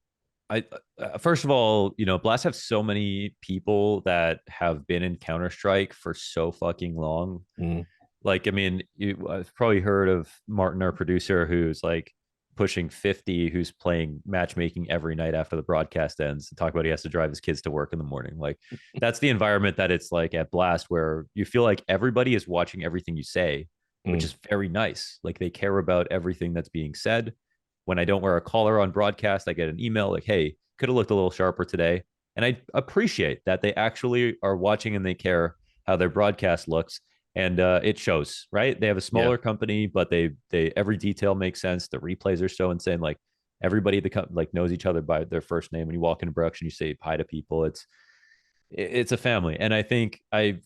I first of all, Blast have so many people that have been in Counter-Strike for so fucking long. Like, I mean, I've probably heard of Martin, our producer, who's like pushing 50 who's playing matchmaking every night after the broadcast ends to talk about he has to drive his kids to work in the morning. Like that's the environment that it's like at Blast, where you feel like everybody is watching everything you say, which is very nice. Like they care about everything that's being said. When I don't wear a collar on broadcast, I get an email like, hey, could have looked a little sharper today. And I appreciate that they actually are watching and they care how their broadcast looks. And it shows, right? They have a smaller company, but they every detail makes sense. The replays are so insane. Like everybody like knows each other by their first name. When you walk into production, you say hi to people. It's a family. And I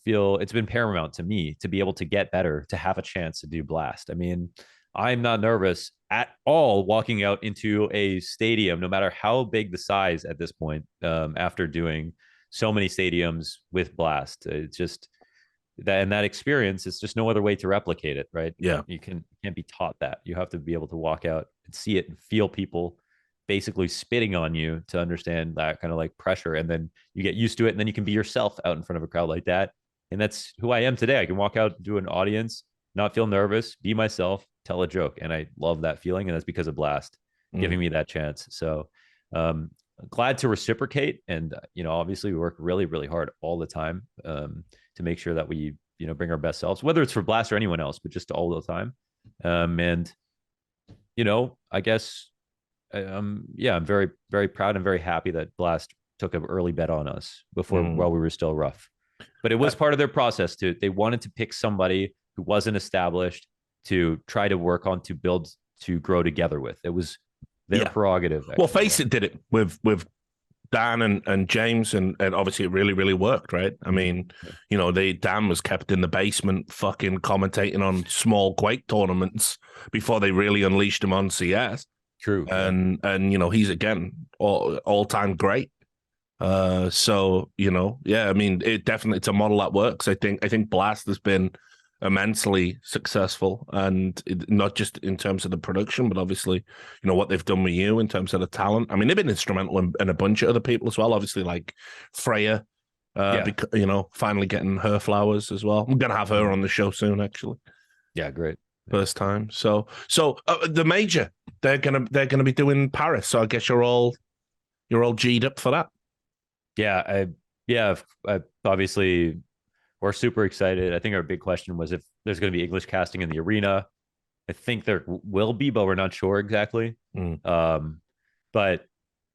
feel it's been paramount to me to be able to get better, to have a chance to do Blast. I mean, I'm not nervous at all walking out into a stadium, no matter how big the size at this point, after doing so many stadiums with Blast. It's just that experience is just no other way to replicate it, right? Yeah. You can't be taught that. You have to be able to walk out and see it and feel people basically spitting on you to understand that kind of like pressure. And then you get used to it. And then you can be yourself out in front of a crowd like that. And that's who I am today. I can walk out, do an audience, not feel nervous, be myself, tell a joke. And I love that feeling. And that's because of Blast giving me that chance. So glad to reciprocate. And, obviously we work really, really hard all the time to make sure that we, bring our best selves, whether it's for Blast or anyone else, but just all the time. And, I guess, I'm very, very proud and very happy that Blast took an early bet on us while we were still rough. But it was part of their process too. They wanted to pick somebody who wasn't established to try to work on, to build, to grow together with. It was their prerogative. Actually. Well, Face It did it with Dan and James, and obviously it really, really worked, right? I mean, Dan was kept in the basement fucking commentating on small Quake tournaments before they really unleashed him on CS. True. And he's again all-time great. So, I mean, it's a model that works. I think Blast has been immensely successful, and not just in terms of the production, but obviously, what they've done with you in terms of the talent. I mean, they've been instrumental in a bunch of other people as well. Obviously, like Freya, finally getting her flowers as well. I'm gonna have her on the show soon, actually. Yeah, great. First time. So the major, they're gonna be doing Paris. So I guess you're all G'd up for that. Yeah, obviously. We're super excited. I think our big question was if there's going to be English casting in the arena. I think there will be, but we're not sure exactly. But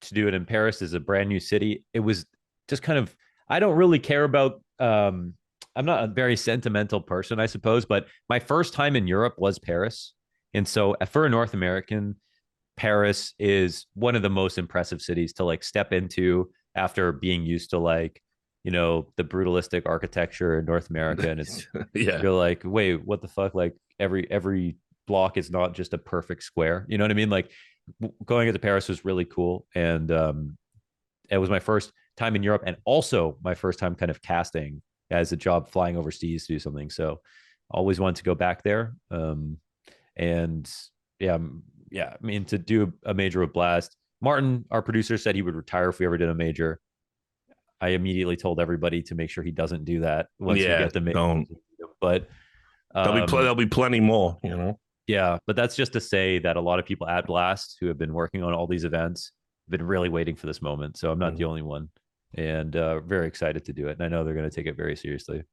to do it in Paris is a brand new city. It was just kind of, I don't really care about, I'm not a very sentimental person, I suppose, but my first time in Europe was Paris. And so for a North American, Paris is one of the most impressive cities to like step into after being used to like, the brutalistic architecture in North America. And it's, you're like, wait, what the fuck? Like every block is not just a perfect square. You know what I mean? Like going into Paris was really cool. And it was my first time in Europe, and also my first time kind of casting as a job, flying overseas to do something. So always wanted to go back there. I mean, to do a major with Blast, Martin, our producer, said he would retire if we ever did a major. I immediately told everybody to make sure he doesn't do that once we get the major. Don't. But there'll be plenty more, Yeah, but that's just to say that a lot of people at Blast who have been working on all these events have been really waiting for this moment. So I'm not the only one, and very excited to do it. And I know they're going to take it very seriously.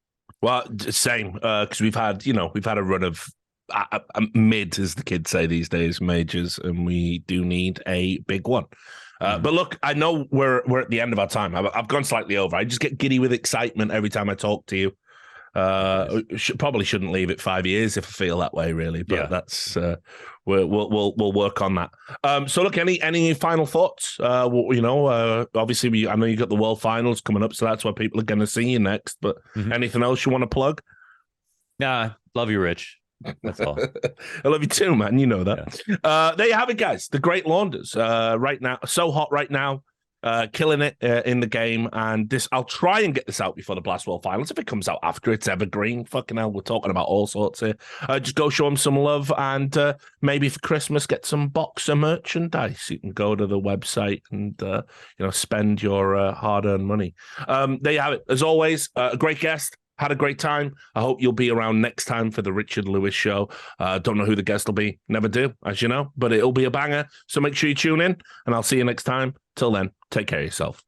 Well, same, because we've had a run of mid, as the kids say these days, majors, and we do need a big one. But look, I know we're at the end of our time. I've gone slightly over. I just get giddy with excitement every time I talk to you. Probably shouldn't leave it 5 years if I feel that way, really. But that's we'll work on that. So look, any final thoughts? Obviously, I know you got the World Finals coming up, so that's where people are going to see you next. But anything else you want to plug? Nah, love you, Rich. That's all. I love you too, man. You know that. Yeah. There you have it, guys. The great Launders. Right now, so hot right now. Killing it in the game. And I'll try and get this out before the Blast World Finals. If it comes out after, it's evergreen. Fucking hell, we're talking about all sorts here. Just go show them some love, and maybe for Christmas get some boxer merchandise. You can go to the website and spend your hard-earned money. There you have it. As always, a great guest. had a great time. I hope you'll be around next time for the Richard Lewis show. Don't know who the guest will be. Never do, as you know, but it'll be a banger. So make sure you tune in, and I'll see you next time. Till then, take care of yourself.